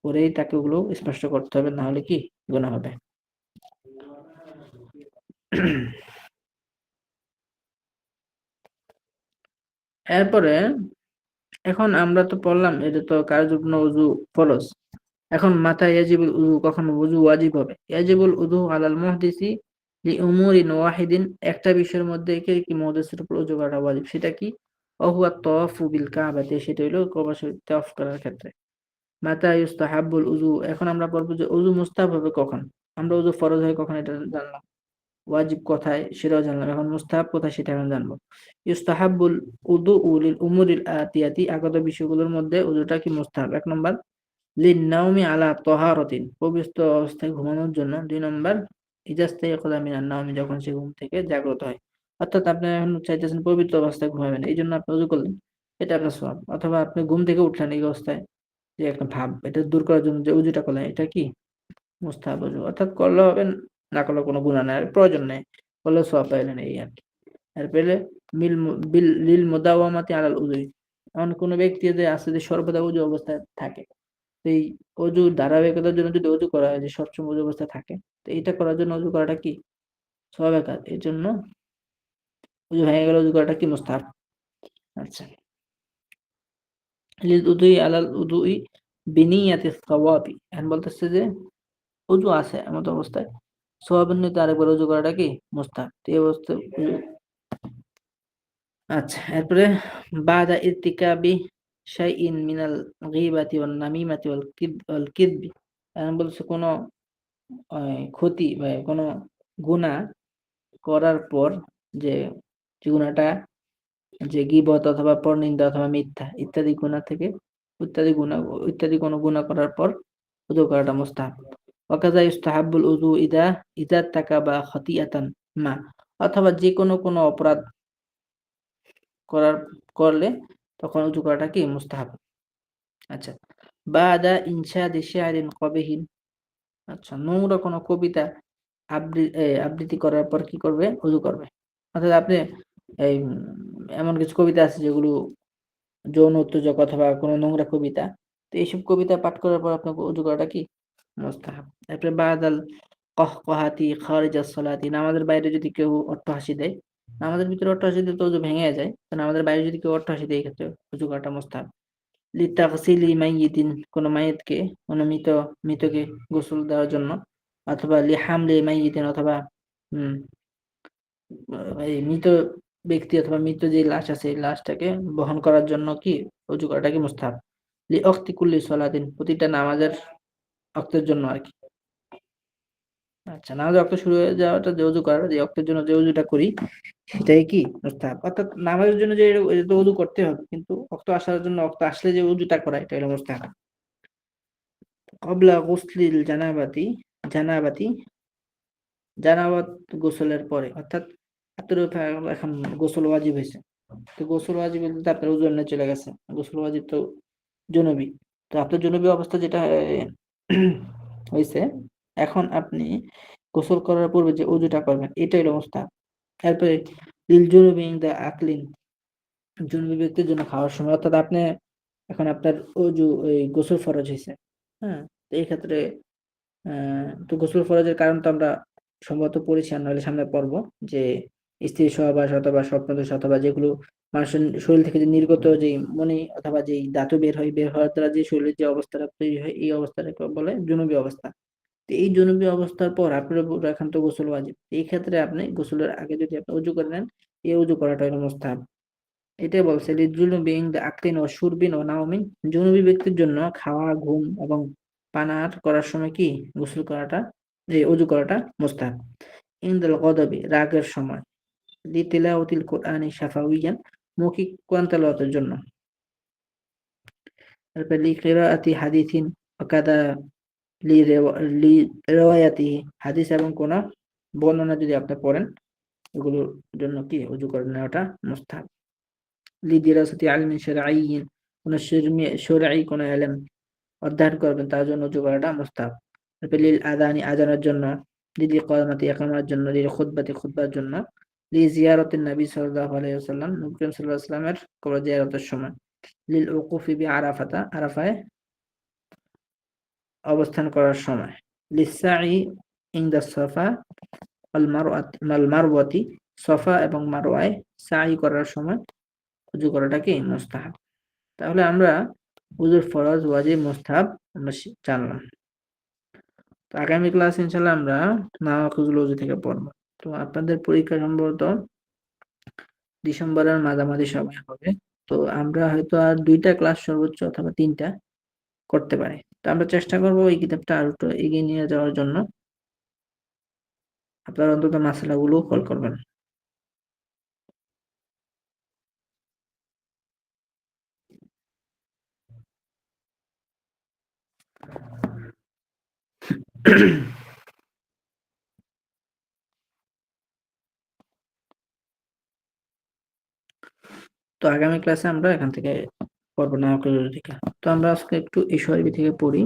করেই তাকে ওগুলো স্পর্শ করতে হবে, না হলে কি গুনাহ হবে। এরপরে এখন আমরা তো পড়লাম এটা তো কার জন্য ওযু ফরজ। এখন মাথা ইয়াজিবুল উযু, কখন ওযু ওয়াজিব হবে। ইয়াজিবুল উযু আলাল মুহদিসি লিউমুরিন ওয়াহিদিন, একটা বিষয়ের মধ্যে কি মুহদাসের উপর ওযু করাটা ওয়াজিব, সেটা কি? ওহুয়া তাওয়াফু বিল কাবাতে, সেটা হলো কাবা শরীফ তাওয়াফ করার ক্ষেত্রে। মাতা ইউস্তাহাব্বুল উযু, এখন আমরা পড়বো যে ওযু মুস্তাহাব হবে কখন। আমরা ওযু ফরজ হয় কখন এটা জানলাম, ওয়াজিব কোথায় সেটাও জানলাম, এখন মুস্তাহাব কোথায় সেটা এখন জানবো। ইউস্তাহাব্বুল উযু লিল উমুরিল আতিয়াতি, আগত বিষয়গুলোর মধ্যে ওযুটা কি মুস্তাহাব। ১ নম্বর লিন-নাওমি আলা তাহারাতিন, পবিত্র অবস্থায় ঘুমানোর জন্য। ২ নম্বর ইজাস্তাইকাযা মিনান নাওমি, যখন সে ঘুম থেকে জাগ্রত হয়। অর্থাৎ আপনি এখন চাইতেছেন পবিত্র অবস্থায় ঘুমাবেন, এইজন্য আপনি ওযু করলেন, এটা আপনার সওয়াব। অথবা আপনি ঘুম থেকে উঠলেন এই অবস্থায়, যে একটা ভাব, এটা দূর করার জন্য যে ওযুটা করলেন, এটা কি মুস্তাহাব ওযু। অর্থাৎ করলেও হবে, না করলেও কোনো গুনাহ নাই, আর প্রয়োজন নেই, করলেও সওয়াব পাইলেন এই আরকি। এরপরে লিল মুদাওয়ামাতি আলাল উযুই, এমন কোনো ব্যক্তি যে আছে যে সর্বদা ওযু অবস্থায় থাকে, এই অজুর ধারাবাহিকতার জন্য যদি অজু করা হয়, যে সবসময় অজু অবস্থায় থাকে, তো এটা করার জন্য অজু করাটা কি সওয়াবের কাজ। এর জন্য অজু ভেঙে গেলে অজু করাটা কি মুস্তাহাব। আচ্ছা, লিল উদুই আলাল উদুই বিনিয়াতি সাওয়াবি, এখন বলতেছে যে অজু আছে এমন অবস্থায় সওয়াবের নিয়তে আরেকবার অজু করাটা কি মুস্তাহাব। তো এই অবস্থায় আচ্ছা, এরপরে বাদা ইরতিকাবি শাইইন মিনাল গীবাতি ওয়ান নামিমাতি ওয়াল কিদবি, এখন বলছে কোনো ক্ষতি বা কোনো গুনাহ করার পর, যে গুনাহটা, যে গীবত অথবা পরনিন্দা অথবা মিথ্যা ইত্যাদি গুনাহ থেকে, ইত্যাদি কোনো গুনাহ করার পর ওযু করাটা মুস্তাহাব। ওয়াকাযা ইউস্তাহাব্বুল উযু ইযা তাকাবা খতিআতান মা, অথবা যে কোনো অপরাধ করলে তখন ওযু করাটা কি মুস্তাহাব। আচ্ছা, বাদা ইনশাদি শি'রিন কবিহিন, আচ্ছা নোংরা কোনো কবিতা আবৃত্তি করার পর কি করবে? ওযু করবে। অর্থাৎ আপনি এই এমন কিছু কবিতা আছে যেগুলো যৌন উত্তেজক অথবা কোনো নোংরা কবিতা। তো এইসব কবিতা পাঠ করার পর আপনাকে ওযু করাটা কি মুস্তাহাব। এরপরে বাদাল কহকহাতি খারিজাস সালাতি, নামাজের বাইরে যদি কেউ অট্টহাসি দেয়, নামাজের ভিতরে অট্টহাসি দিলে তো ওযু ভেঙে যায়। তো নামাজের বাইরে যদি কেউ অট্টহাসি দেয়, এক্ষেত্রে ওযু করাটা মুস্তাহাব। লিতাগসিলি মাইয়িতিন, কোনো মাইয়িতকে, কোনো মৃতকে গোসল দেওয়ার জন্য, অথবা লিহামলি মাইয়িতিন, অথবা উম এই মৃত ব্যক্তি অথবা মৃত যে লাশ আছে এই লাশটাকে বহন করার জন্য কি ওযু করাটা কি মুস্তাহাব। লিওয়াক্তি কুল্লি সলাতিন, প্রতিটা নামাজের ওয়াক্তের জন্য আরকি। আচ্ছা, নামাজের ওয়াক্ত শুরু হয়ে যাওয়াটা যে ওযু করাটা, যে ওয়াক্তের জন্য যে ওযুটা করি সেটাই কি মুস্তাহাব। অর্থাৎ নামাজের জন্য যে এটা তো ওযু করতে হবে, কিন্তু ওয়াক্ত আসার জন্য, ওয়াক্ত আসলে যে ওযুটা করা, এটা হলো মুস্তাহাব। ক্বাবলা গুসলিল জানাবাতি, জানাবাত গোসলের পরে, অর্থাৎ আপনার এখন গোসল ওয়াজিব হয়েছে, তো গোসল ওয়াজিব বলতে আপনার ওযু এমনি চলে গেছে, গোসল ওয়াজিব তো জুনুবি। তো আপনার জুনুবি অবস্থা যেটা হয়েছে, এখন আপনি গোসল করার পূর্বে যে ওযুটা করবেন এটা হলো মুস্তাহাব। এরপরে লিল জুনুবি ইনদা আকলিন, জুনুবি ব্যক্তির জন্য খাওয়ার সময়, অর্থাৎ আপনি এখন আপনার ওযু ওই গোসল ফরজ হয়েছে, হ্যাঁ, তো এই ক্ষেত্রে তো গোসল ফরজের কারণ তো আমরা সম্ভবত পড়েছি, আর নাহলে সামনে পড়বো, যে স্ত্রী সহবাস অথবা স্বপ্নদোষ অথবা যেগুলো মানুষের শরীর থেকে যে নির্গত যেই মনি অথবা যেই ধাতু বের হওয়ার দ্বারা যে শরীরের যে অবস্থাটা তৈরি হয়, এই অবস্থাটাকে বলে জুনুবি অবস্থা। তো এই জুনুবি অবস্থার পর আপনার উপর একান্ত গোসল ওয়াজিব। এই ক্ষেত্রে আপনি গোসলের আগে যদি আপনি ওযু করে নেন, এই ওযু করাটা হলো মুস্তাহাব। এটাই বলছে লিজুনুবি ইনদা আকলিন ওয়া শুরবিন ওয়া নাওমিন, জুনুবি ব্যক্তির জন্য খাওয়া, ঘুম এবং পানাহার করার সময় কি গোসল করাটা, এই ওযু করাটা মুস্তাহাব। ইনদাল গদাবি, রাগের সময়। লিতিলাওয়াতিল কুরআনি শাফাউইয়ান, মৌখিক কোরআন তেলাওয়াতের জন্য। তারপর লিকিরাআতি হাদিসিন ওয়া কাদা লিরিওয়ায়াতিহি, হাদিস এবং কোন বর্ণনা যদি আপনি পড়েন, এগুলোর জন্য কি ওযু করে নেওয়াটা মুস্তাহাব। লিদিরাসাতি ইলমিন শারঈয়্যিন, কোন শরঈ কোন ইলম, অধ্যয়ন করবেন তার জন্য ওযু করাটা মুস্তাহাব। তারপর লিল আযানি আযানের জন্য, লিল ইকামাতি ইকামার জন্য, লিল খুতবাতি খুতবার জন্য, লি জিয়ারাতিন নবী সাল্লাল্লাহু আলাইহি ওয়াসাল্লাম নবী করিম সাল্লাল্লাহু আলাইহি ওয়াসাল্লামের কবর জিয়ারতের সময়, লিল উকুফি বিআরাফাতা আরাফায় অবস্থান করার সময়, লিসসাই ইনদা সাফা ওয়াল মারওয়াতি সাফা এবং মারওয়ায় সাই করার সময় ওযু করাটা কি মুস্তাহাব। তাহলে আমরা ওযুর ফরজ, ওয়াজিব, মুস্তাহাব আমরা জানলাম। তো আগামী ক্লাস ইনশাআল্লাহ আমরা নাওয়াকিজুল ওযু থেকে পড়ব। তো আপনাদের পরীক্ষা সম্ভবত ডিসেম্বরের মাঝামাঝি সময় হবে। তো আমরা হয়তো আর ২ টা ক্লাস সর্বোচ্চ অথবা ৩ টা করতে পারি। তো আমরা চেষ্টা করব এই কিতাবটা আরো একটু এগিয়ে নিয়ে যাওয়ার জন্য। আপনারা অন্তত মাসআলাগুলো হল করবেন। তো আগামী ক্লাসে আমরা এখান থেকে পড়ব নাওয়াকিজুল থেকে। তো আমরা আজকে একটু ইশারবি থেকে পড়ি।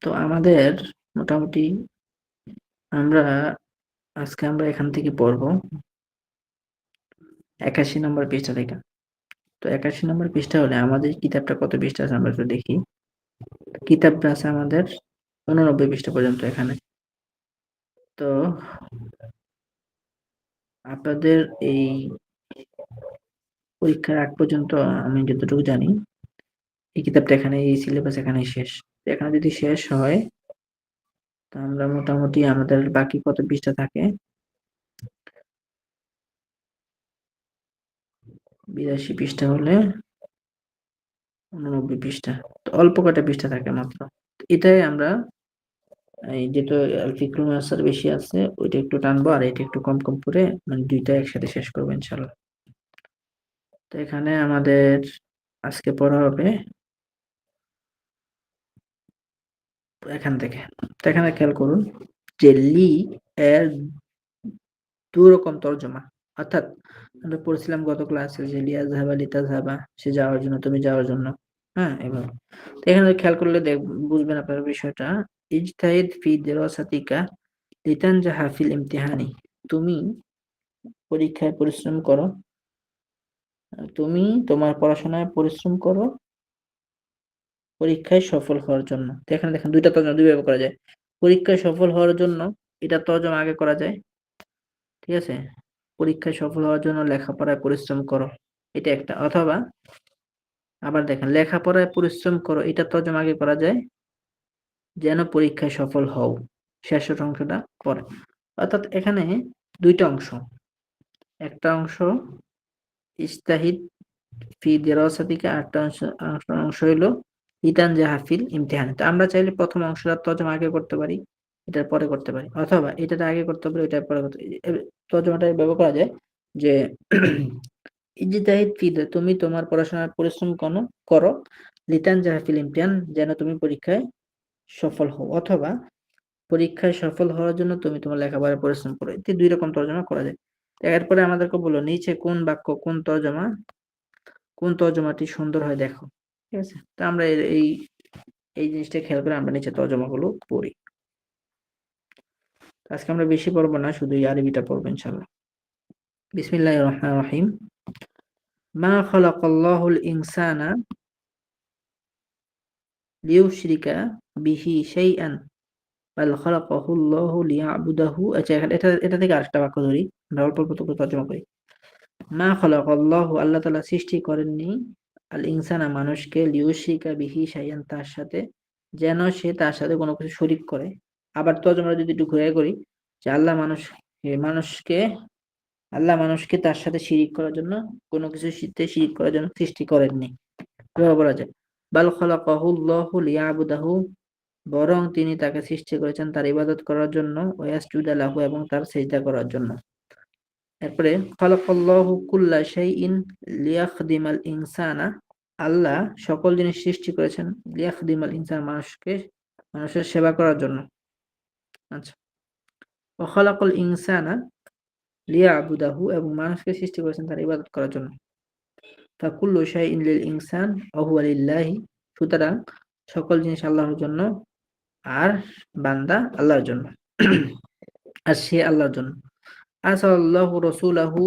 তো আমাদের মোটামুটি আমরা আজকে আমরা এখান থেকে পড়ব ৮১ নম্বর পৃষ্ঠা থেকে। তো ৮১ নম্বর পৃষ্ঠা হলে আমাদের কিতাবটা কত পৃষ্ঠা আছে আমরা একটু দেখি। কিতাবটা আছে আমাদের ৮৯ পৃষ্ঠা পর্যন্ত এখানে। তো আপনাদের এই পরীক্ষার আগ পর্যন্ত আমি যতটুকু জানি এই কিতাবটা এখানে, এই সিলেবাস এখানেই শেষ। তো এখানে যদি শেষ হয় তো আমরা মোটামুটি আমাদের বাকি কত পৃষ্ঠা থাকে, ৮২ পৃষ্ঠা হলে ৮৯ পৃষ্ঠা। তো অল্প কয়টা পৃষ্ঠা থাকে মাত্র। তো এটাই আমরা এই যেটা ফিকরুল মুয়াস্সার বেশি আছে ওইটা একটু টানবো আর এটা একটু কম কম করে মানে ২ টা একসাথে শেষ করবো ইনশাআল্লাহ। তো এখানে আমাদের আজকে পড়া হবে এখান থেকে। তো এখানে খেয়াল করুন যে লি এর ২ রকম তরজমা। অর্থাৎ আমরা পড়ছিলাম গত ক্লাসে যে লিয়াযহাবা লিতাযহাবা, সে যাওয়ার জন্য, তুমি যাওয়ার জন্য। হ্যাঁ? এভাবে। তো এখানে খেয়াল করলে বুঝবেন আপনারা বিষয়টা। ইজতাহিদ ফি দিরাসাতিকা লিতানজাহা ফিল ইমতিহানি। তুমি পরীক্ষায় পরিশ্রম করো। তুমি তোমার পড়াশোনায় পরিশ্রম করো পরীক্ষায় সফল হওয়ার জন্য। তো এখানে দেখেন ২ টা তরজমা ২ ভাবে করা যায়। পরীক্ষায় সফল হওয়ার জন্য এটার তরজমা আগে করা যায়। ঠিক আছে? পরীক্ষায় সফল হওয়ার জন্য লেখাপড়ায় পরিশ্রম করো। এটা একটা। অথবা আবার দেখেন লেখাপড়ায় পরিশ্রম করো এটার তরজমা আগে করা যায় যেন পরীক্ষায় সফল হও। শেষের অংশটা পরে। অর্থাৎ এখানে ২ টা অংশ। একটা অংশ ইজতাহিদ ফি দিরাসাতিকা, আরেকটা অংশ হইলো লিতানজাহা ফিল ইমতিহান। তো আমরা চাইলে ১ম অংশটার তরজমা আগে করতে পারি, এটার পরে করতে পারি। অথবা এটার আগে করতে পারি, এটার পরে করতে পারি। তরজমাটা এভাবে করা যায় যে ইজতাহিদ ফি, তুমি তোমার পড়াশোনার পরিশ্রম করো লিতানজাহা ফিল ইমতিহান, যেন তুমি পরীক্ষায় সফল হও। অথবা পরীক্ষায় সফল হওয়ার জন্য তুমি তোমার লেখাপড়ায় পরিশ্রম করো। এতে ২ রকম তরজমা করা যায়। এরপরে আমাদেরকে বলল নিচে কোন বাক্য কোন তর্জমাটি সুন্দর হয় দেখো। ঠিক আছে? তো আমরা এই জিনিসটা খেয়াল করে আমরা নিচে তর্জমাগুলো পড়ি। আজকে আমরা বেশি পড়বো না, শুধু এই আরবিটা পড়বো ইনশাআল্লাহ। বিসমিল্লাহির রহমানির রহিম। মা খালাকাল্লাহুল ইনসানা লিয়ুশরিকা বিহি শাইআন বাল খালাকাহুল্লাহু লিয়াবুদাহু। আচ্ছা, এটা থেকে আরেকটা বাক্য ধরি, আমরা অল্প অল্প করে তর্জমা করি। মা খালাকাল্লাহু, আল্লাহ তাআলা সৃষ্টি করেননি, আল ইনসানা মানুষকে, লিয়ুশরিকা বিহি শাইআন তার সাথে, যেন সে তার সাথে কোনো কিছু শরীক করে। আবার তর্জমাটা যদি একটু ঘুরাই করি, যে আল্লাহ মানুষকে তার সাথে শিরিক করার জন্য, কোনো কিছুর সাথে শিরিক করার জন্য সৃষ্টি করেননি। এভাবে বলা যায়। বাল খালাকাহুল্লাহু লিয়াবুদাহু, বরং তিনি তাকে সৃষ্টি করেছেন তার ইবাদত করার জন্য, ওয়াসজুদা লাহু, এবং তার সিজদা করার জন্য। এরপরে খালাকাল্লাহু কুল্লা শাইইন লিয়াখদিমাল ইনসানা, আল্লাহ সকল জিনিস সৃষ্টি করেছেন লিয়াখদিমাল ইনসান, মানুষের সেবা করার জন্য। আচ্ছা, ওয়া খালাকাল ইনসানা লিয়াবুদাহু, এবং মানুষকে সৃষ্টি করেছেন তার ইবাদত করার জন্য। ফাকুল্লু শাইইন লিল ইনসান ওয়া হুয়া লিল্লাহি, সুতরাং সকল জিনিস আল্লাহর জন্য, আর বান্দা আল্লাহর জন্য, আর সে আল্লাহর জন্য। আরসালাল্লাহু রাসূলাহু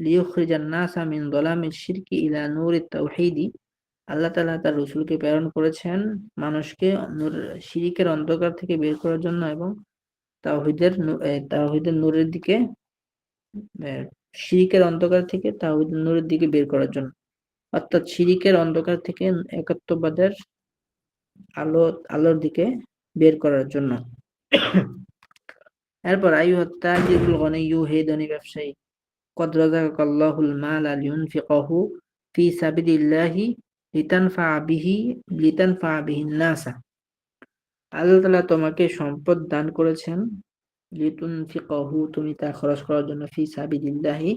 লিইখরিজান নাসা মিন যালামিশ শিরকি ইলা নূরিত তাওহীদি, আল্লাহ তাআলা তার রাসূলকে প্রেরণ করেছেন মানুষকে শিরকের অন্ধকার থেকে বের করার জন্য, এবং তাওহীদের নূরের দিকে, শিরকের অন্ধকার থেকে তাওহীদের নূরের দিকে বের করার জন্য, অর্থাৎ শিরকের অন্ধকার থেকে একাত্মবাদের আলোর দিকে বের করার জন্য। এরপর আইয়ুহাত তাজিরুল গনিয়্যু, হে ধনী ব্যবসায়ী, কদ রাযাকাকাল্লাহুল মালা লিয়ুনফিকাহু ফি সাবিলিল্লাহি লিতানফা বিহিন নাসা, আল্লাহ তাআলা তোমাকে সম্পদ দান করেছেন, লিতুনফিকাহু, তুমি তা খরচ করার জন্য, ফি সাবিলিল্লাহি,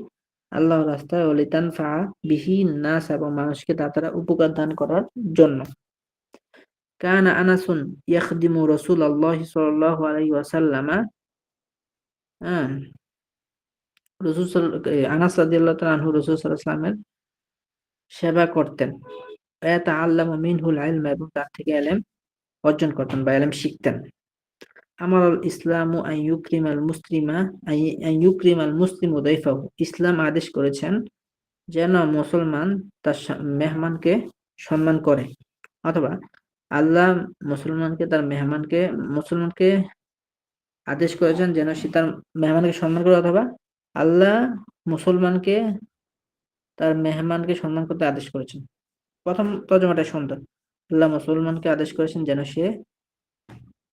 আল্লাহর রাস্তায়, ওয়া লিতানফা বিহিন নাস, এবং মানুষকে তা দ্বারা উপকার দান করার জন্য। কানা আনাসুন ইয়াখদিমু রাসূলাল্লাহি সাল্লাল্লাহু আলাইহি ওয়াসাল্লামা, হ্যাঁ, আনাস রাদিয়াল্লাহু তাআলা আনহু রাসূল সাল্লাল্লাহু আলাইহি ওয়াসাল্লামের সেবা করতেন। ওয়ায়াতাআল্লামু মিনহুল ইলমা, এবং তার থেকে ইলম অর্জন করতেন বা ইলম শিখতেন। আমারাল ইসলামু আন ইউকরিমাল মুসলিমু দাইফাহু, ইসলাম আদেশ করেছেন যেন মুসলমান তার মেহমানকে সম্মান করে, অথবা আল্লাহ মুসলমানকে আদেশ করেছেন যেন সে তার মেহমানকে সম্মান করে, অথবা আল্লাহ মুসলমানকে তার মেহমানকে সম্মান করতে আদেশ করেছেন। প্রথম তর্জমাটাই সুন্দর। আল্লাহ মুসলমানকে আদেশ করেছেন যেন সে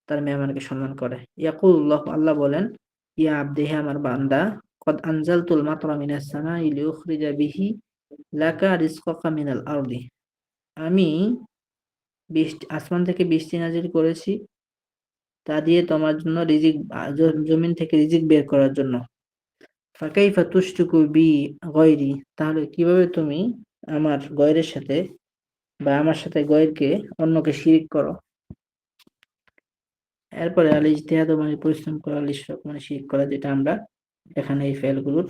তার মেহমানকে সম্মান করে। ইয়াকুলুল্লাহ, আল্লাহ বলেন, ইয়া আবদি, হে আমার বান্দা, কদ আনজালতুল মাতরা মিনাস সামাই লিউখরিজা বিহি লাকা রিজকাকা মিনাল আরদি, আমি আসমান থেকে বৃষ্টি নাজিল করেছি তা দিয়ে তোমার জন্য রিজিক, জমিন থেকে রিজিক বের করার জন্য। ফাকাইফা তুশরিকু বি গায়রি, তাহলে কিভাবে তুমি আমার গয়রের সাথে, বা আমার সাথে গয়রকে, অন্যকে শিরিক করো। এরপরে আল ইজতিহাদ, মানে পরিশ্রম করা, আল ইশরাক মানে শিরক করা, যেটা আমরা এখানে এই ফেলগুলোর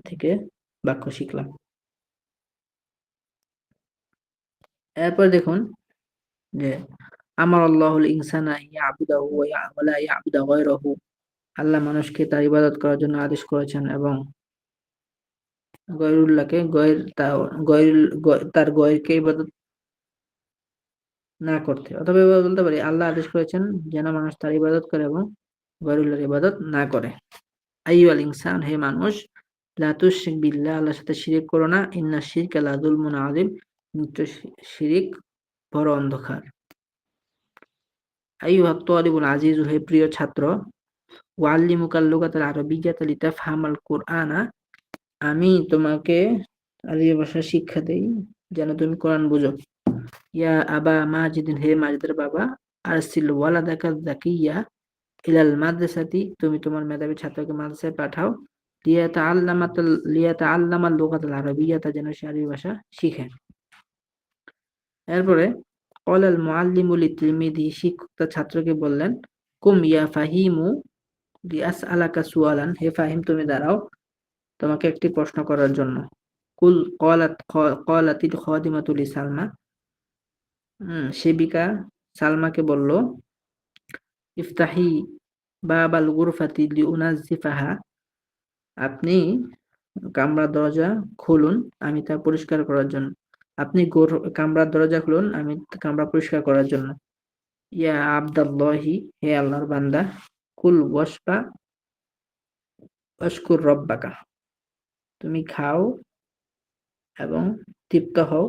থেকে বাক্য শিখলাম। এরপর দেখুন যে আমার আল্লাহুল ইনসানা ইয়াবুদাহু ওয়া লা ইয়াবুদা গায়রাহু, আল্লাহ মানুষকে তার ইবাদত করার জন্য আদেশ করেছেন, এবং গয়রুল্লাহকে তার গয়রকে ইবাদত না করতে। অথবা এভাবে বলতে পারি, আল্লাহ আদেশ করেছেন যেন মানুষ তার ইবাদত করে এবং গয়রুল্লাহর ইবাদত না করে। আইয়ুহাল ইনসান, হে মানুষ, লা তুশরিক বিল্লাহ, আল্লাহর সাথে শিরিক করো না, ইন্না শিরকা লা যুলমুন আযীম, নিশ্চয় শিরিক বড় অন্ধকার। আইয়ুহাত তালিবুল আজিজু, হে প্রিয় ছাত্র, উআল্লিমুকাল লুগাতাল আরাবিয়্যাতা লিতাফহামাল কুরআনা, আমি তোমাকে আরবি ভাষা শিক্ষা দেই যেন তুমি কোরআন বুঝো। ইয়া আবা মাজিদিন, হে মাজিদের বাবা, আরসিল ওয়ালাদাকা যাকিয়া ইলাল মাদ্রাসাতি, তুমি তোমার মেধাবী ছাত্রকে মাদ্রাসায় পাঠাও, লিয়াতাআল্লামাল লুগাতাল আরাবিয়্যাতা, যেন সে আরবি ভাষা শিখে। এরপরে ক্বালাল মুআল্লিমু লিতিলমিযি, শিক্ষক তার ছাত্রকে বললেন, কুম ইয়া ফাহিমু লিআসআলাকা সুআলান, হে ফাহিম, তুমি দাঁড়াও তোমাকে একটি প্রশ্ন করার জন্য। ক্বালাতিল খাদিমাতু লিসালমা, সেবিকা সালমাকে বলল, ইফতাহি বাবাল গুরফাতি লিউনাজ্জিফাহা, আপনি কামরার দরজা খুলুন, আমি তা পরিষ্কার করার জন্য। আপনি কামরার দরজা খুলুন, আমি কামরা পরিষ্কার করার জন্য। ইয়া আব্দাল্লাহি, হে আল্লাহর বান্দা, কুল ওয়াশবা ওয়াশকুর রব্বাকা, তুমি খাও এবং তৃপ্ত হও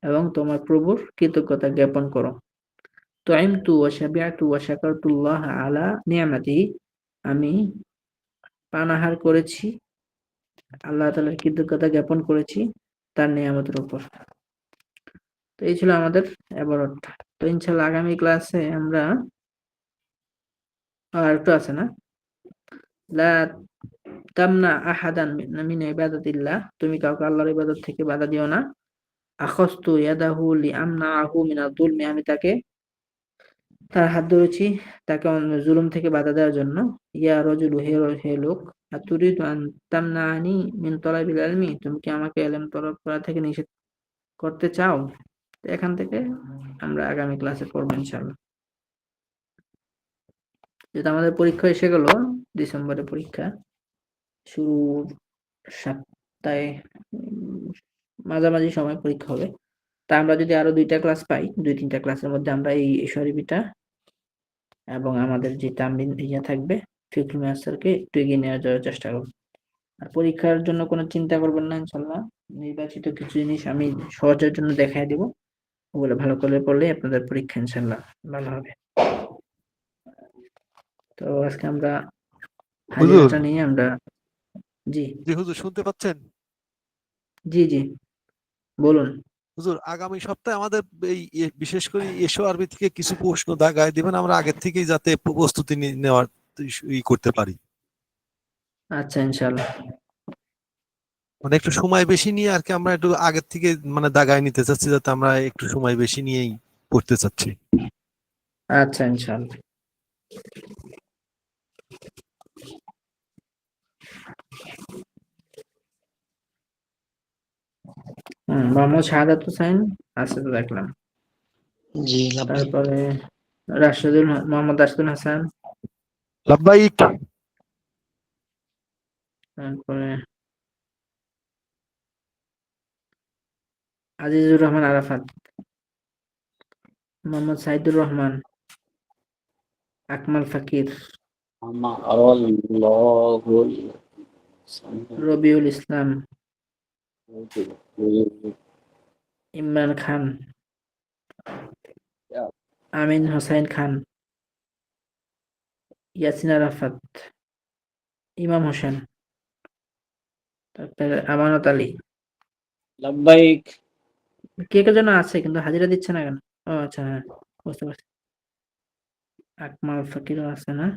এবং তোমার প্রভুর কৃতজ্ঞতা জ্ঞাপন করো। তুইমতু ওয়া শাবি'তু ওয়া শাকারতুল্লাহ আলা নি'মাতিহি, আমি পানাহার করেছি, আল্লাহ তাআলার কৃতজ্ঞতা জ্ঞাপন করেছি তার নিয়ামতের উপর। তো এই ছিল আমাদের এবারটা। তো ইনশাআল্লাহ আগামী ক্লাসে আমরা আর একটু আছে না, লা তামনা আহাদান মিন ইবাদাতিল্লাহ, তুমি কাউকে আল্লাহর ইবাদত থেকে বাধা দিও না। আখাযতু ইয়াদাহু লিআমনাআহু মিনায যুলমি, আমি তাকে তার হাত ধরেছি তাকে জুলুম থেকে বাধা দেওয়ার জন্য। ইয়া রাজুলু, হে লোক, আতুরিদু আন তামনাআনি মিন তলাবিল ইলমি, তুমি কি আমাকে ইলম তলব করা থেকে নিষেধ করতে চাও? তো এখান থেকে আমরা আগামী ক্লাসে পড়বো ইনশাআল্লাহ। যেহেতু আমাদের পরীক্ষা এসে গেল, ডিসেম্বরে পরীক্ষা শুরুর সপ্তাহে মাঝামাঝি সময় পরীক্ষা হবে। তা আমরা যদি আরো ২টা ক্লাস পাই, ২-৩টা ক্লাসের মধ্যে আমরা এই শরীফিটা এবং আমাদের যে তামরিন থাকবে ফিকহুল মিয়াসসারকে একটু এগিয়ে নিয়ে যাওয়ার চেষ্টা করব। আর পরীক্ষার জন্য কোনো চিন্তা করবেন না ইনশাআল্লাহ। নির্বাচিত কিছু জিনিস আমি সহজের জন্য দেখায় দিব। ওগুলো ভালো করে পড়লে আপনাদের পরীক্ষা ইনশাআল্লাহ ভালো হবে। তো আজকে আমরা হুজুর, হাজিরাটা নিয়ে আমরা জি, জি হুজুর শুনতে পাচ্ছেন? জি, বলুন। হুজুর, আগামী সপ্তাহে আমাদের এই বিশেষ করে এসো আরবি থেকে কিছু প্রশ্ন দাগায় দিবেন, আমরা আগের থেকেই যাতে প্রস্তুতি নেওয়ার করতে পারি। আচ্ছা ইনশাআল্লাহ। মানে একটু সময় বেশি নিয়ে আর কি, আমরা একটু আগের থেকে মানে দাগায় নিতে চাচ্ছি, যাতে আমরা একটু সময় বেশি নিয়েই পড়তে চাচ্ছি। আচ্ছা ইনশাআল্লাহ। মোহাম্মদ শাহাদাত হোসেন আছে তো দেখলাম। জি লাভবাই। তারপরে মোহাম্মদ রাশিদুল হাসান, লাব্বাইক। তারপরে আজিজুর রহমান আরাফাত, মোহাম্মদ সাইদুর রহমান, আকমাল ফাকির, রবিউল ইসলাম, ইমরান খান, আমিন হোসাইন খান, ইয়াসিন আরাফাত, ইমাম হোসেন, তারপরে আমানত আলী। লাভবাইক। কে কে যেন আছে কিন্তু হাজিরা দিচ্ছে না কেন? ও আচ্ছা, হ্যাঁ বুঝতে পারছি। আকমাল ফাকিরও আছে না?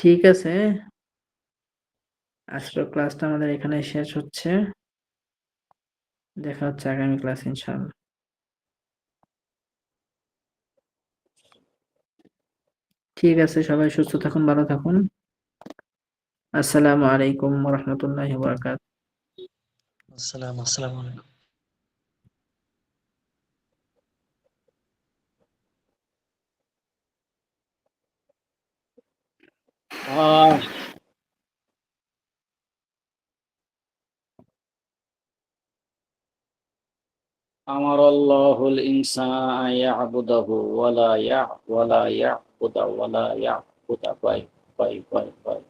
ঠিক আছে, আজকের ক্লাসটা আমাদের এখানে শেষ হচ্ছে। দেখা হচ্ছে আগামী ক্লাস ইনশাআল্লাহ। ঠিক আছে, সবাই সুস্থ থাকুন, ভালো থাকুন। আসসালামু আলাইকুম ওয়া রাহমাতুল্লাহি ওয়া বারাকাতুহু। আসসালামু আলাইকুম। আমার আল্লাহুল ইনসান ইয়াবুদাহু ওয়ালা ইয়াবুদা বাই বাই বাই বাই।